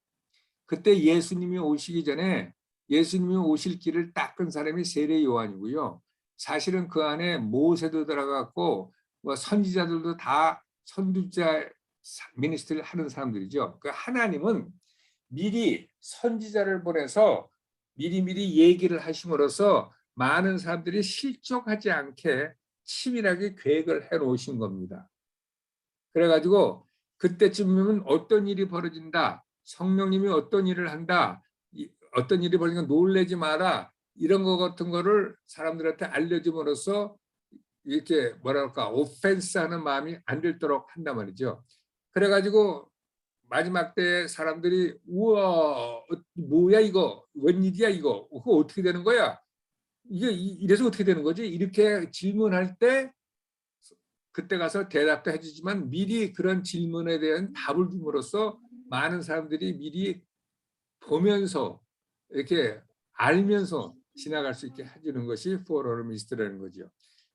그때 예수님이 오시기 전에 예수님이 오실 길을 닦은 사람이 세례 요한이고요. 사실은 그 안에 모세도 들어갔고 선지자들도 다 선두자 미니스트리를 하는 사람들이죠. 그 하나님은 미리 선지자를 보내서 미리미리 얘기를 하심으로써 많은 사람들이 실족하지 않게 치밀하게 계획을 해놓으신 겁니다. 그래가지고 그때쯤이면 어떤 일이 벌어진다. 성령님이 어떤 일을 한다. 어떤 일이 벌어지니까 놀라지 마라. 이런 거 같은 거를 사람들한테 알려줌으로써 이렇게 뭐랄까 오펜스하는 마음이 안 들도록 한단 말이죠. 그래가지고 마지막 때 사람들이 우와 뭐야 이거 웬일이야 이거 그거 어떻게 되는 거야 이게 이래서 어떻게 되는 거지 이렇게 질문할 때 그때 가서 대답도 해주지만 미리 그런 질문에 대한 답을 줌으로써 많은 사람들이 미리 보면서 이렇게 알면서 지나갈 수 있게 해주는 것이 포로로 미스트라는 거죠.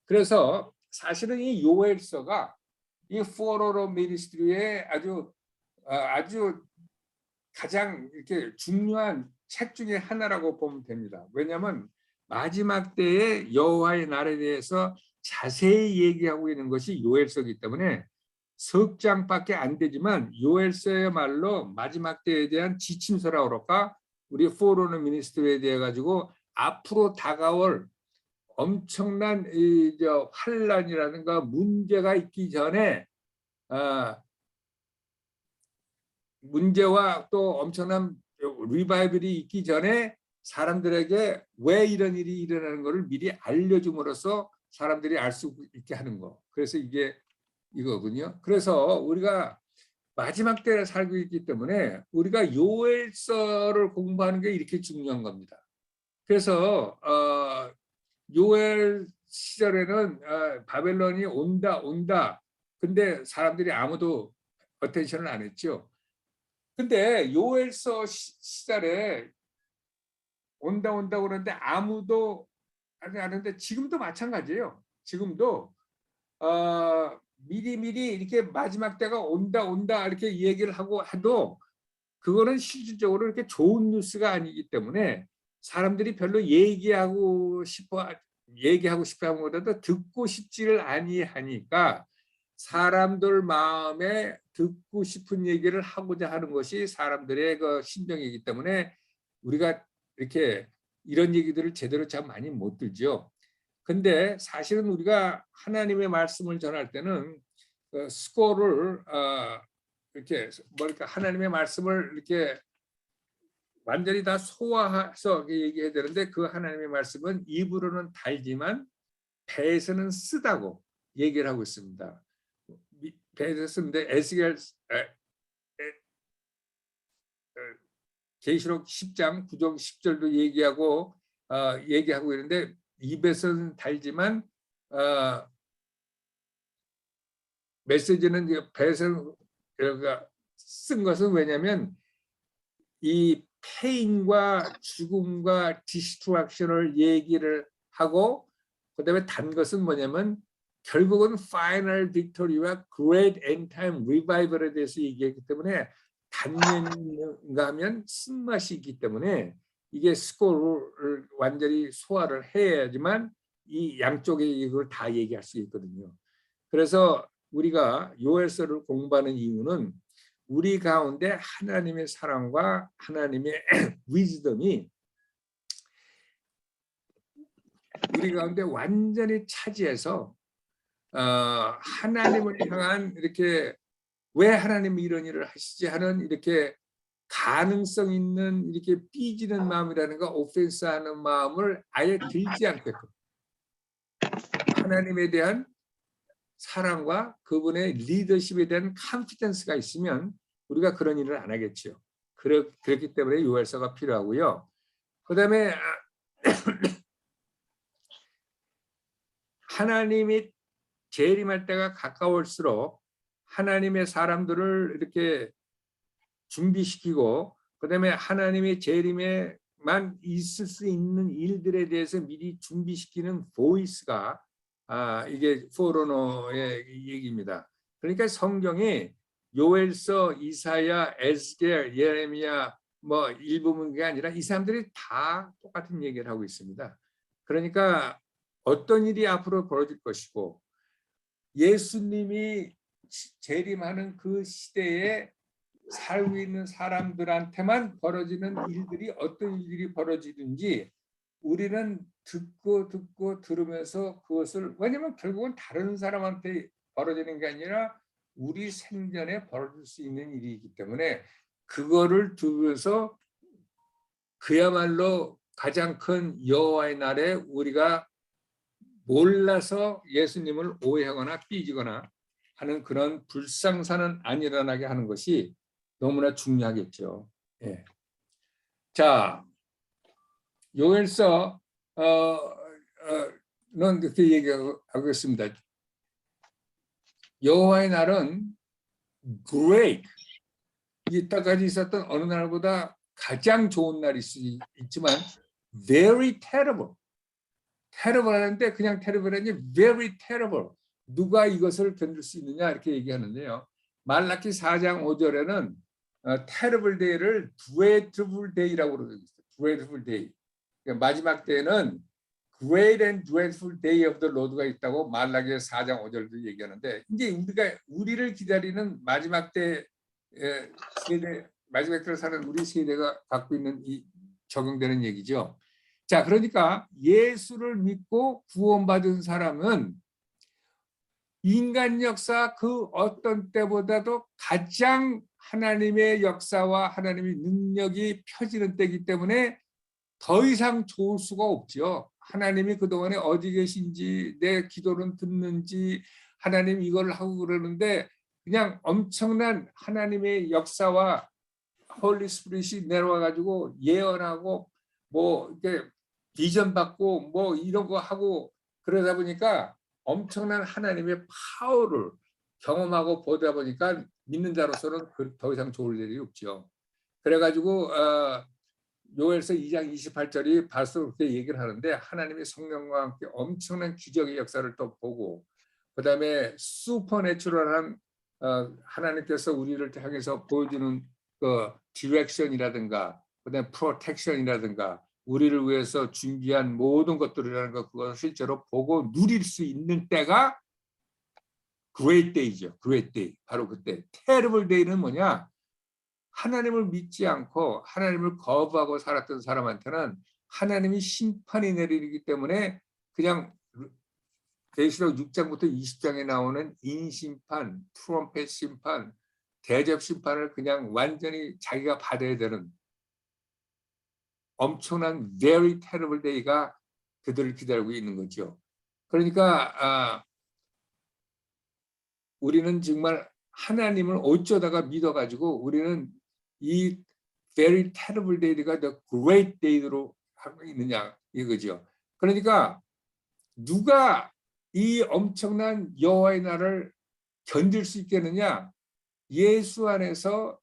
그래서 사실은 이 요엘서가 이 포로로 미니스트리의 아주 가장 이렇게 중요한 책 중에 하나라고 보면 됩니다. 왜냐하면 마지막 때의 여호와의 날에 대해서 자세히 얘기하고 있는 것이 요엘서이기 때문에 석 장밖에 안 되지만 요엘서야말로 마지막 때에 대한 지침서라고 그럴까? 우리 포로노 미니스트리에 대해 가지고 앞으로 다가올 엄청난 환란이라든가 문제가 있기 전에 문제와 또 엄청난 리바이벌이 있기 전에 사람들에게 왜 이런 일이 일어나는 것을 미리 알려줌으로써 사람들이 알 수 있게 하는 거. 그래서 이게 이거군요. 그래서 우리가 마지막 때에 살고 있기 때문에 우리가 요엘서를 공부하는 게 이렇게 중요한 겁니다. 그래서 요엘 시절에는 바벨론이 온다. 근데 사람들이 아무도 어텐션을 안 했죠. 근데 요엘서 시절에 온다 그러는데 아무도 하지 않는데 지금도 마찬가지예요. 지금도 미리 이렇게 마지막 때가 온다 이렇게 얘기를 하고 해도 그거는 실질적으로 이렇게 좋은 뉴스가 아니기 때문에 사람들이 별로 얘기하고 싶어 하는 것보다도 듣고 싶지를 아니하니까 사람들 마음에 듣고 싶은 얘기를 하고자 하는 것이 사람들의 그 심정이기 때문에 우리가 이렇게 이런 얘기들을 제대로 참 많이 못 들죠. 근데 사실은 우리가 하나님의 말씀을 전할 때는 스코어를 이렇게 뭐랄까 하나님의 말씀을 이렇게 완전히 다 소화해서 얘기해야 되는데 그 하나님의 말씀은 입으로는 달지만 배에서는 쓰다고 얘기를 하고 있습니다. 배에서 쓰는데 에스겔 계시록 10장 9절 10절도 얘기하고 있는데 입에서는 달지만 메시지는 배에서 쓴 것은 왜냐하면 이 페인과 죽음과 디스트럭션을 얘기를 하고 그다음에 단 것은 뭐냐면 결국은 파이널 빅토리와 그레이트 엔타임 리바이벌에 대해서 얘기했기 때문에 단면인가 하면 쓴맛이 있기 때문에 이게 스코어를 완전히 소화를 해야지만 이 양쪽의 이걸 다 얘기할 수 있거든요. 그래서 우리가 요엘서를 공부하는 이유는 우리 가운데 하나님의 사랑과 하나님의 위즈덤이 우리 가운데 완전히 차지해서 하나님을 향한 이렇게 왜 하나님이 이런 일을 하시지 하는 이렇게 가능성 있는 이렇게 삐지는 마음이라는가 오펜스하는 마음을 아예 들지 않게끔 하나님에 대한 사랑과 그분의 리더십에 대한 컨피던스가 있으면 우리가 그런 일을 안 하겠죠. 그렇기 때문에 요엘서가 필요하고요. 그다음에 하나님이 재림할 때가 가까울수록 하나님의 사람들을 이렇게 준비시키고 그다음에 하나님의 재림에만 있을 수 있는 일들에 대해서 미리 준비시키는 보이스가 이게 포로노의 얘기입니다. 그러니까 성경이 요엘서, 이사야, 에스겔, 예레미야 뭐 일부분이 아니라 이 사람들이 다 똑같은 얘기를 하고 있습니다. 그러니까 어떤 일이 앞으로 벌어질 것이고 예수님이 재림하는 그 시대에 살고 있는 사람들한테만 벌어지는 일들이 어떤 일들이 벌어지든지 우리는 듣고 들으면서 그것을 왜냐하면 결국은 다른 사람한테 벌어지는 게 아니라 우리 생전에 벌어질 수 있는 일이기 때문에 그거를 두면서 그야말로 가장 큰 여호와의 날에 우리가 몰라서 예수님을 오해하거나 삐지거나 하는 그런 불상사는 안 일어나게 하는 것이 너무나 중요하겠죠. 예. 자, 요엘서 는 그렇게 얘기하고 있습니다. 여호와의 날은 great, 이때까지 있었던 어느 날보다 가장 좋은 날이 있지만 very terrible. terrible 하는데 그냥 terrible 아니라 very terrible. 누가 이것을 견딜 수 있느냐 이렇게 얘기하는데요. 말라키 4장 5절에는 terrible day를 dreadful day라고 그러고 있어요. dreadful day. 그러니까 마지막 때에는 great and dreadful day of the Lord가 있다고 말라기 4장 5절도 얘기하는데 이제 우리를 기다리는 마지막 때 세대, 마지막 때를 사는 우리 세대가 갖고 있는 이 적용되는 얘기죠. 자, 그러니까 예수를 믿고 구원받은 사람은 인간 역사 그 어떤 때보다도 가장 하나님의 역사와 하나님의 능력이 펴지는 때이기 때문에 더 이상 좋을 수가 없죠. 하나님이 그동안에 어디 계신지 내 기도는 듣는지 하나님 이걸 하고 그러는데 그냥 엄청난 하나님의 역사와 홀리 스피릿이 내려와 가지고 예언하고 뭐 이렇게 비전 받고 뭐 이런 거 하고 그러다 보니까 엄청난 하나님의 파워를 경험하고 보다 보니까 믿는 자로서는 더 이상 좋을 일이 없죠. 그래가지고 요엘서 2장 28절이 벌써 그렇게 얘기를 하는데 하나님의 성령과 함께 엄청난 기적의 역사를 또 보고 그다음에 슈퍼내추럴한 하나님께서 우리를 향해서 보여주는 그 디렉션이라든가 그다음에 프로텍션이라든가 우리를 위해서 준비한 모든 것들이라는 거 그것을 실제로 보고 누릴 수 있는 때가 Great Day죠. Great Day. 바로 그때. Terrible Day는 뭐냐? 하나님을 믿지 않고 하나님을 거부하고 살았던 사람한테는 하나님이 심판이 내리기 때문에 그냥 계시록 6장부터 20장에 나오는 인심판, 트럼펫 심판, 대접 심판을 그냥 완전히 자기가 받아야 되는 엄청난 very terrible day가 그들을 기다리고 있는 거죠. 그러니까 우리는 정말 하나님을 어쩌다가 믿어가지고 우리는 이 very terrible day가 the great day로 하고 있느냐 이거죠. 그러니까 누가 이 엄청난 여호와의 날을 견딜 수 있겠느냐? 예수 안에서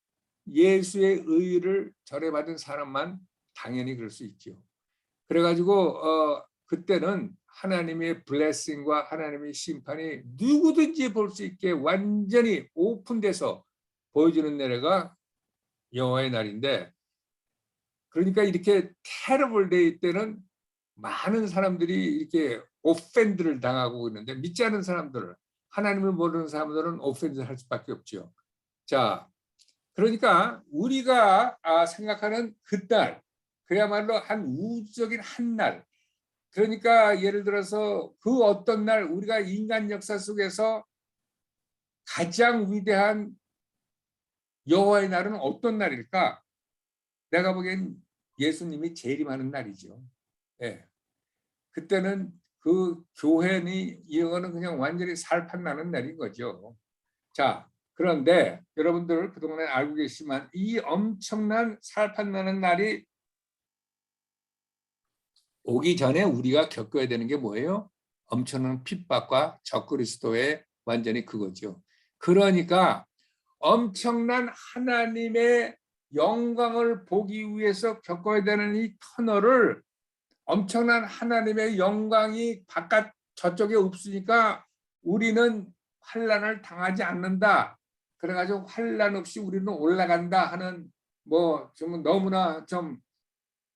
예수의 의를 전해받은 사람만 당연히 그럴 수 있죠. 그래가지고 그때는 하나님의 블레싱과 하나님의 심판이 누구든지 볼 수 있게 완전히 오픈돼서 보여주는 날가 여호와의 날인데, 그러니까 이렇게 테러블 데이 때는 많은 사람들이 이렇게 오펜드를 당하고 있는데, 믿지 않은 사람들, 하나님을 모르는 사람들은 오펜드 할 수밖에 없죠. 자, 그러니까 우리가 생각하는 그날, 그야말로 한 우주적인 한 날, 그러니까 예를 들어서 그 어떤 날, 우리가 인간 역사 속에서 가장 위대한 여호와의 날은 어떤 날일까? 내가 보기엔 예수님이 재림하는 날이죠. 예. 그때는 그 교회니 이거는 그냥 완전히 살판나는 날인 거죠. 자, 그런데 여러분들 그동안에 알고 계시지만 이 엄청난 살판나는 날이 오기 전에 우리가 겪어야 되는 게 뭐예요? 엄청난 핍박과 적그리스도의 완전히 그거죠. 그러니까 엄청난 하나님의 영광을 보기 위해서 겪어야 되는 이 터널을, 엄청난 하나님의 영광이 바깥 저쪽에 없으니까 우리는 환난을 당하지 않는다. 그래가지고 환난 없이 우리는 올라간다 하는, 뭐 좀 너무나 좀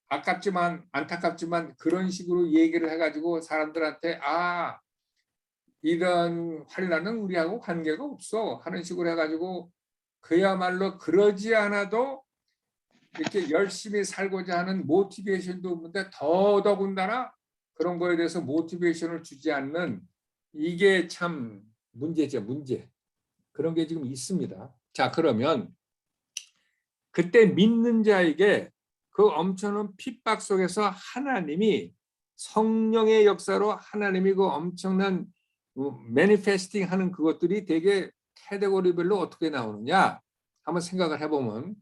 아깝지만 안타깝지만 그런 식으로 얘기를 해가지고 사람들한테 이런 환난은 우리하고 관계가 없어 하는 식으로 해가지고, 그야말로 그러지 않아도 이렇게 열심히 살고자 하는 모티베이션도 없는데 더더군다나 그런 거에 대해서 모티베이션을 주지 않는, 이게 참 문제죠, 문제. 그런 게 지금 있습니다. 자, 그러면 그때 믿는 자에게 그 엄청난 핍박 속에서 하나님이 성령의 역사로 하나님이 그 엄청난 매니페스팅 하는 그것들이 되게 카테고리별로 어떻게 나오느냐 한번 생각을 해보면,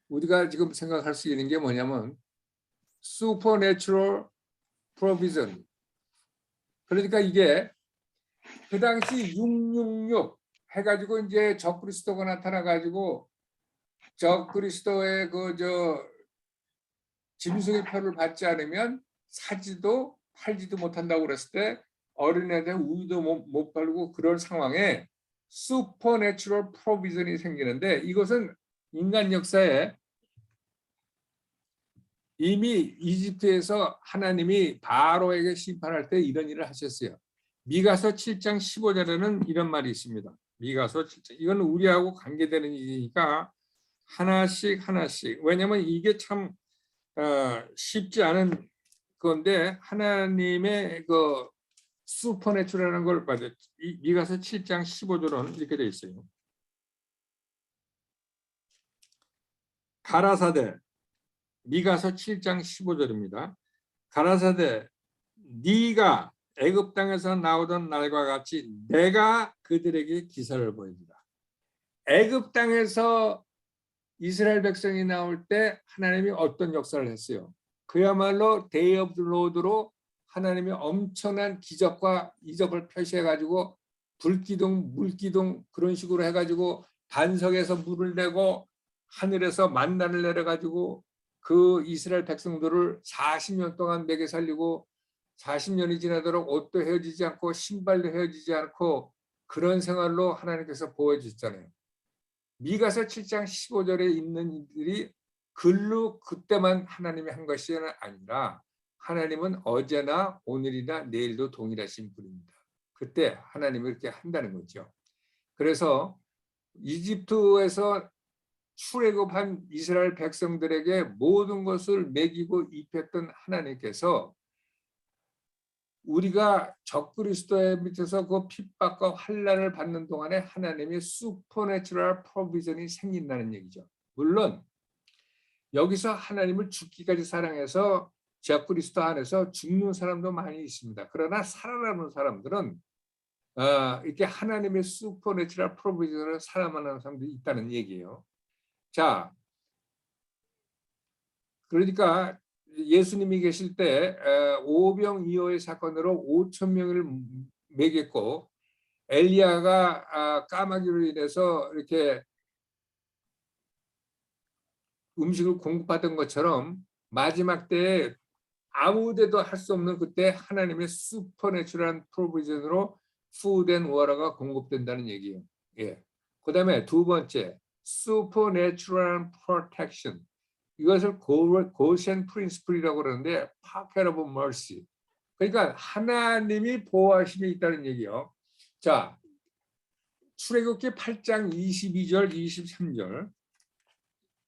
우리가 지금 생각할 수 있는 게 뭐냐면 supernatural provision. 그러니까 이게 그 당시 666 해가지고 이제 적그리스도가 나타나가지고 적그리스도의 짐승의 표를 받지 않으면 사지도 팔지도 못한다고 그랬을 때 어린애들 우유도 못 팔고 그런 상황에 슈퍼내추럴 프로비전이 생기는데, 이것은 인간 역사에 이미 이집트에서 하나님이 바로에게 심판할 때 이런 일을 하셨어요. 미가서 7장 15절에는 이런 말이 있습니다. 미가서 7장. 이건 우리하고 관계되는 일이니까 하나씩 하나씩. 왜냐하면 이게 참 쉽지 않은 건데, 하나님의 그 슈퍼내추럴이라는 걸 봐요. 미가서 7장 15절은 이렇게 되어 있어요. 가라사대, 미가서 7장 15절입니다. 가라사대, 네가 애굽 땅에서 나오던 날과 같이 내가 그들에게 기사를 보여주라. 애굽 땅에서 이스라엘 백성이 나올 때 하나님이 어떤 역사를 했어요? 그야말로 데이 오브 로드로 하나님이 엄청난 기적과 이적을 표시해가지고 불기둥, 물기둥 그런 식으로 해가지고 반석에서 물을 내고 하늘에서 만나를 내려가지고 그 이스라엘 백성들을 40년 동안 먹여 살리고 40년이 지나도록 옷도 헤어지지 않고 신발도 헤어지지 않고 그런 생활로 하나님께서 보여주셨잖아요. 미가서 7장 15절에 있는 일들이 글로 그때만 하나님이 한 것이 아니라 하나님은 어제나 오늘이나 내일도 동일하신 분입니다. 그때 하나님이 그렇게 한다는 거죠. 그래서 이집트에서 출애굽한 이스라엘 백성들에게 모든 것을 먹이고 입혔던 하나님께서 우리가 적그리스도의 밑에서 그 핍박과 환난을 받는 동안에 하나님의 슈퍼내추럴 프로비전이 생긴다는 얘기죠. 물론 여기서 하나님을 죽기까지 사랑해서 그리스도 안에서 죽는 사람도 많이 있습니다. 그러나 살아남은 사람들은 이렇게 하나님의 슈퍼내추럴 프로비전을 살아남는 사람들이 있다는 얘기예요. 자, 그러니까 예수님이 계실 때 오병이어의 사건으로 5천 명을 먹였고 엘리야가 까마귀로 인해서 이렇게 음식을 공급받은 것처럼 마지막 때에 아무데도 할 수 없는 그때 하나님의 슈퍼내추럴한 프로비전으로 푸드 앤 워터가 공급된다는 얘기예요. 예. 그다음에 두 번째, 슈퍼내추럴한 프로텍션. 이것을 고센 프린시플이라고 그러는데 pocket of mercy. 그러니까 하나님이 보호하심이 있다는 얘기예요. 자, 출애굽기 8장 22절, 23절.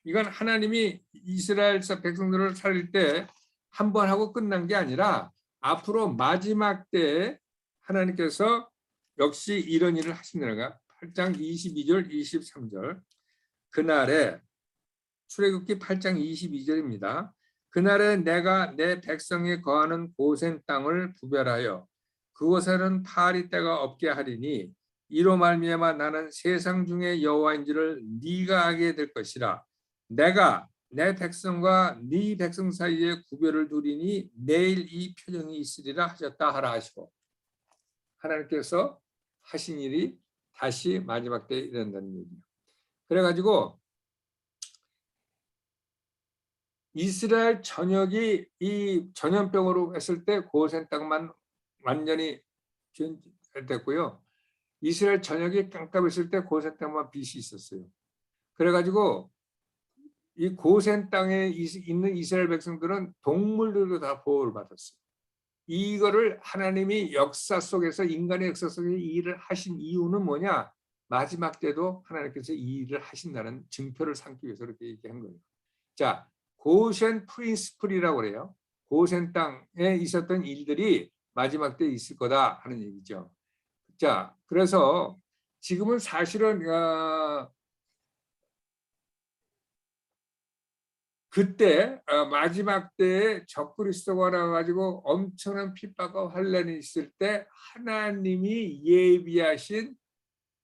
이건 하나님이 이스라엘 백성들을 살릴 때 한 번 하고 끝난 게 아니라 앞으로 마지막 때에 하나님께서 역시 이런 일을 하신다는 거야. 8장 22절, 23절. 그날에 출애굽기 8장 22절입니다. 그날에 내가 내 백성이 거하는 고센 땅을 구별하여 그곳에는 파리떼가 없게 하리니 이로 말미암아 나는 세상 중에 여호와인지를 네가 알게 될 것이라. 내가 내 백성과 네 백성 사이에 구별을 두리니 내일 이 표정이 있으리라 하셨다 하라 하시고, 하나님께서 하신 일이 다시 마지막 때에 일어난다는 얘기예요. 그래가지고 이스라엘 전역이 이 전염병으로 했을 때 고센 땅만 완전히 됐고요. 이스라엘 전역이 깜깜했을 때 고센 땅만 빛이 있었어요. 그래가지고 이 고센 땅에 있는 이스라엘 백성들은 동물들도 다 보호를 받았어요. 이거를 하나님이 역사 속에서 인간의 역사 속에 이 일을 하신 이유는 뭐냐? 마지막 때도 하나님께서 이 일을 하신다는 증표를 삼기 위해서 그렇게 얘기한 거예요. 자, 고센 프린시플이라고 그래요. 고센 땅에 있었던 일들이 마지막 때 있을 거다 하는 얘기죠. 자, 그래서 지금은 사실은 그때 마지막 때에 적그리스도가 나와가지고 엄청난 핍박과 환란이 있을 때 하나님이 예비하신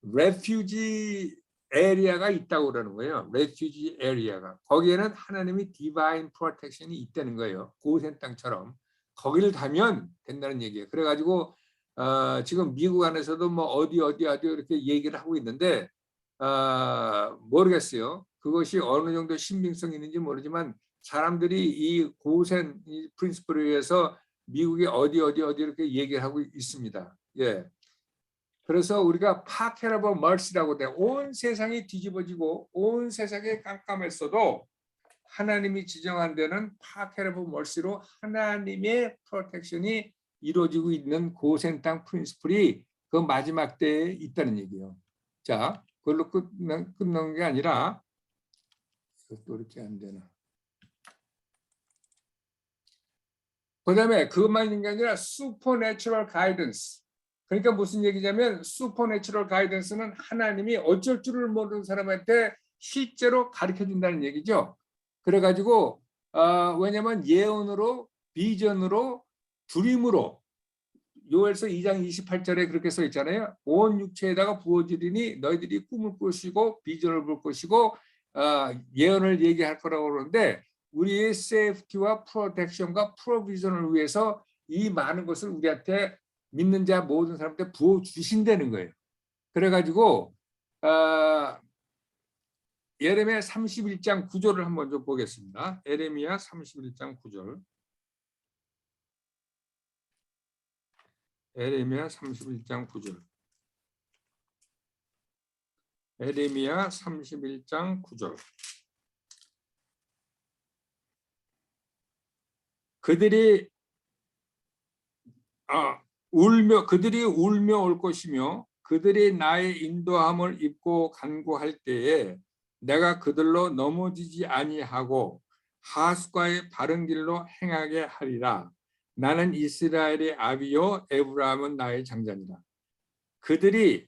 레퓨지 에리아가 있다고 그러는 거예요. 레퓨지 에리아가. 거기에는 하나님이 디바인 프로텍션이 있다는 거예요. 고센 땅처럼. 거기를 가면 된다는 얘기예요. 그래가지고 지금 미국 안에서도 뭐 어디 이렇게 얘기를 하고 있는데 모르겠어요. 그것이 어느 정도 신빙성이 있는지 모르지만 사람들이 이 고센 프린시플에 의해서 미국이 어디 이렇게 얘기를 하고 있습니다. 예. 그래서 우리가 pocket of mercy라고 돼. 온 세상이 뒤집어지고 온 세상이 깜깜했어도 하나님이 지정한 데는 pocket of mercy로 하나님의 프로텍션이 이루어지고 있는 고센 땅 프린시플이 그 마지막 때에 있다는 얘기예요. 자, 그걸로 끝난 게 아니라 또 이렇게 안 되나. 그다음에 그것만 있는 게 아니라 supernatural guidance. 그러니까 무슨 얘기냐면 supernatural guidance는 하나님이 어쩔 줄을 모르는 사람한테 실제로 가르쳐 준다는 얘기죠. 그래가지고 왜냐하면 예언으로, 비전으로, 드림으로 요엘서 2장 28절에 그렇게 써 있잖아요. 온 육체에다가 부어지리니 너희들이 꿈을 꾸시고 비전을 볼 것이고 예언을 얘기할 거라고 그러는데 우리의 세이프티와 프로텍션과 프로비전을 위해서 이 많은 것을 우리한테 믿는 자 모든 사람한테 부어주신다는 거예요. 그래가지고 예레미야 31장 9절을 한번 좀 보겠습니다. 예레미야 31장 9절. 예레미야 31장 9절. 예레미야 31장 9절. 그들이 울며 올 것이며 그들이 나의 인도함을 입고 간구할 때에 내가 그들로 넘어지지 아니하고 하숫과의 바른 길로 행하게 하리라. 나는 이스라엘의 아비요 에브라임은 나의 장자니라. 그들이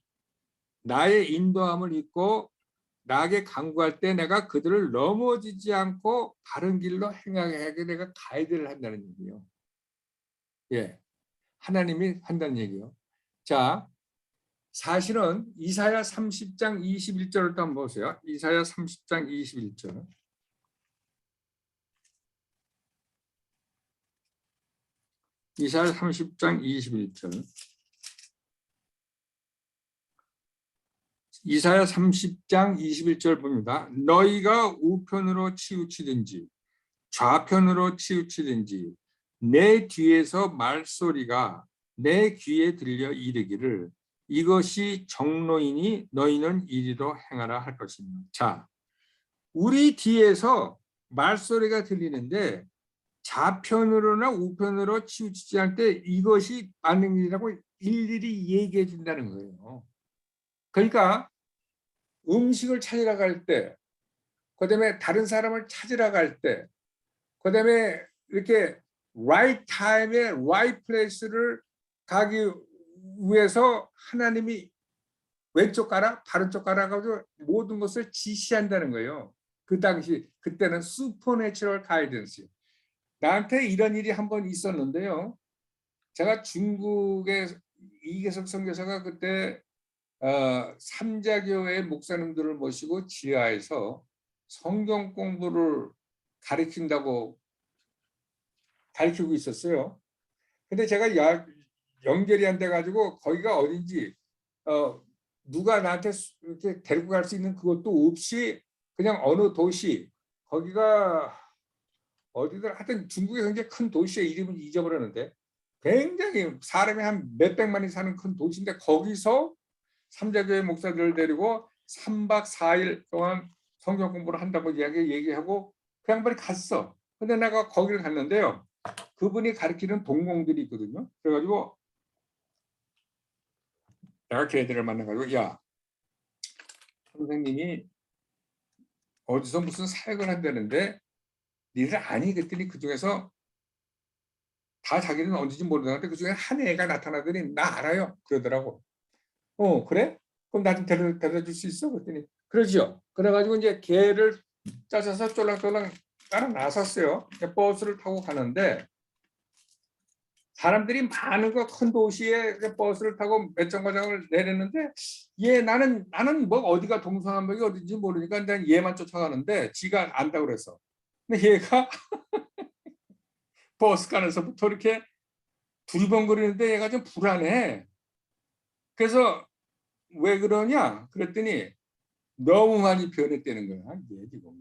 나의 인도함을 입고 나에게 간구할 때 내가 그들을 넘어지지 않고 바른 길로 행하게 내가 가이드를 한다는 얘기예요. 예, 하나님이 한다는 얘기예요. 자, 사실은 이사야 30장 21절을 또 한번 보세요. 이사야 30장 21절. 이사야 30장 21절. 이사야 30장 21절 봅니다. 너희가 우편으로 치우치든지 좌편으로 치우치든지 내 뒤에서 말소리가 내 귀에 들려 이르기를 이것이 정로이니 너희는 이리로 행하라 할 것입니다. 자, 우리 뒤에서 말소리가 들리는데 좌편으로나 우편으로 치우치지 않을 때 이것이 맞는 일이라고 일일이 얘기해 준다는 거예요. 그러니까 음식을 찾으러 갈 때, 그다음에 다른 사람을 찾으러 갈 때, 그다음에 이렇게 right time에 right place를 가기 위해서 하나님이 왼쪽 가라, 바른쪽 가라 가지고 모든 것을 지시한다는 거예요. 그 당시 그때는 supernatural guidance. 나한테 이런 일이 한 번 있었는데요. 제가 중국의 이계석 선교사가 그때 삼자교회 목사님들을 모시고 지하에서 성경 공부를 가르치고 있었어요. 근데 제가 연결이 안 돼가지고 거기가 어딘지 누가 나한테 이렇게 데리고 갈 수 있는 그것도 없이 그냥 어느 도시, 거기가 어디든 하여튼 중국의 굉장히 큰 도시의 이름을 잊어버렸는데 굉장히 사람이 한 몇백만이 사는 큰 도시인데 거기서 삼자교회 목사들을 데리고 3박 4일 동안 성경 공부를 한다고 얘기하고 그 양반이 갔어. 근데 내가 거기를 갔는데요. 그분이 가르치는 동공들이 있거든요. 그래가지고 내가 걔들을 만나가지고 야, 선생님이 어디서 무슨 사역을 한다는데 니들 아니? 그랬더니 그중에서 다 자기는 언제인지 모르는데 그중에 한 애가 나타나더니 나 알아요. 그러더라고. 그래? 그럼 나 좀 데려다 줄 수 있어? 그랬더니 그러죠. 그래가지고 이제 걔를 짜셔서 쫄랑쫄랑 따라 나섰어요. 버스를 타고 가는데 사람들이 많은 거 큰 도시에 버스를 타고 몇 정거장을 내렸는데 나는 뭐 어디가 동서남북이 어딘지 모르니까 난 얘만 쫓아가는데 지가 안다고 그랬어. 근데 얘가 버스 안에서부터 이렇게 두리번거리는데 얘가 좀 불안해. 그래서 왜 그러냐? 그랬더니 너무 많이 변했다는 거야. 얘 지금.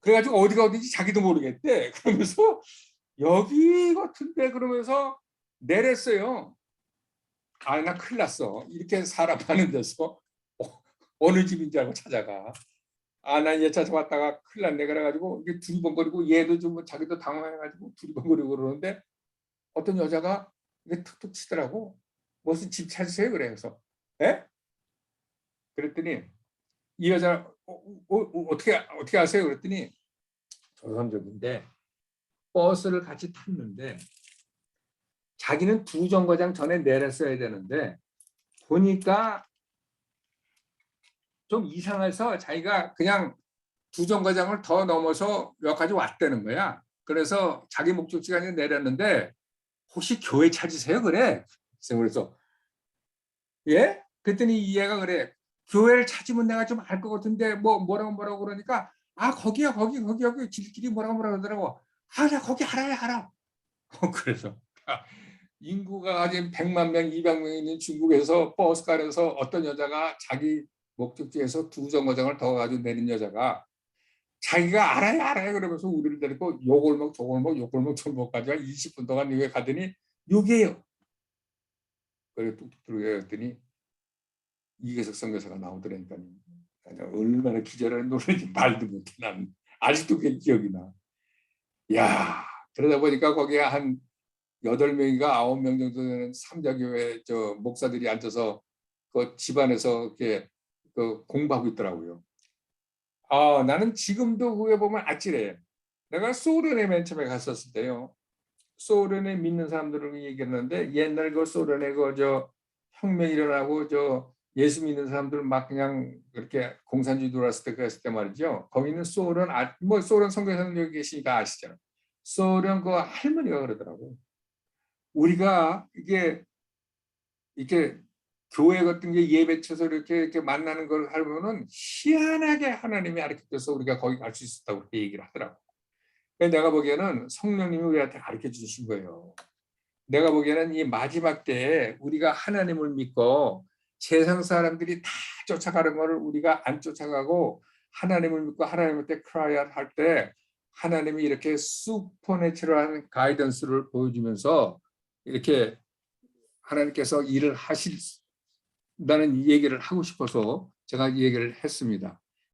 그래가지고 어디가 어딘지 자기도 모르겠대. 그러면서 여기 같은데 그러면서 내렸어요. 아, 나 큰일 났어. 이렇게 사람 많은 데서 어느 집인지 알고 찾아가. 아, 난 얘 찾아왔다가 큰일 났네. 그래가지고 이게 두리번거리고 얘도 좀 자기도 당황해가지고 두리번거리고 그러는데 어떤 여자가 이게 툭툭 치더라고. 무슨 집 찾으세요? 그래서 에? 그랬더니 이 여자 어떻게 아세요? 그랬더니 조선족인데 버스를 같이 탔는데 자기는 두 정거장 전에 내렸어야 되는데 보니까 좀 이상해서 자기가 그냥 두 정거장을 더 넘어서 여기까지 왔다는 거야. 그래서 자기 목적지까지 내렸는데 혹시 교회 찾으세요? 그래. 그래서 예? 그랬더니 이 애가 그래. 교회를 찾으면 내가 좀 알 것 같은데 뭐라고 그러니까 아 거기야 거기 길이 뭐라고 그러더라고. 아 나 거기 알아. 그래서 인구가 지금 100만 명, 200명 있는 중국에서 버스간에서 어떤 여자가 자기 목적지에서 두 정거장을 더 가지고 내린 여자가 자기가 알아요 그러면서 우리를 데리고 요 골목 저 골목 요 골목 저 골목까지 20분 동안 여기 가더니 여기에요. 그래 뚝뚝 들어갔더니 이계석 선교사가 나오더라니까 얼마나 기절하는 노래인지 말도 못해. 난 아직도 그게 기억이 나. 야, 그러다 보니까 거기에 한 8명인가 9명 정도 되는 삼자교회 저 목사들이 앉아서 그 집안에서 이렇게 그 공부하고 있더라고요. 아, 나는 지금도 그게 보면 아찔해. 내가 소련에 맨 처음에 갔었을 때요. 소련에 믿는 사람들을 얘기했는데 옛날 그 소련에 그 저 혁명 일어나고 저 예수 믿는 사람들 막 그냥 그렇게 공산주의 들어왔을 때 그랬을 때 말이죠. 거기는 소련 뭐 소련 선교사님 여기 계시니까 아시잖아요. 소련 그 할머니가 그러더라고요. 우리가 이게 교회 같은 게 예배쳐서 이렇게 만나는 걸 하면은 희한하게 하나님이 가르쳐줘서 우리가 거기 갈 수 있었다고 그렇게 얘기를 하더라고. 내가 보기에는 성령님이 우리한테 가르쳐 주신 거예요. 내가 보기에는 이 마지막 때에 우리가 하나님을 믿고 세상 사람들이 다 쫓아가는 거를 우리가 안 쫓아가고 하나님을 믿고 하나님한테 크라이아웃 할 때 하나님이 이렇게 슈퍼내추럴한 가이던스를 보여주면서 이렇게 하나님께서 일을 하신다는 얘기를 하고 싶어서 제가 이 얘기를 했습니다.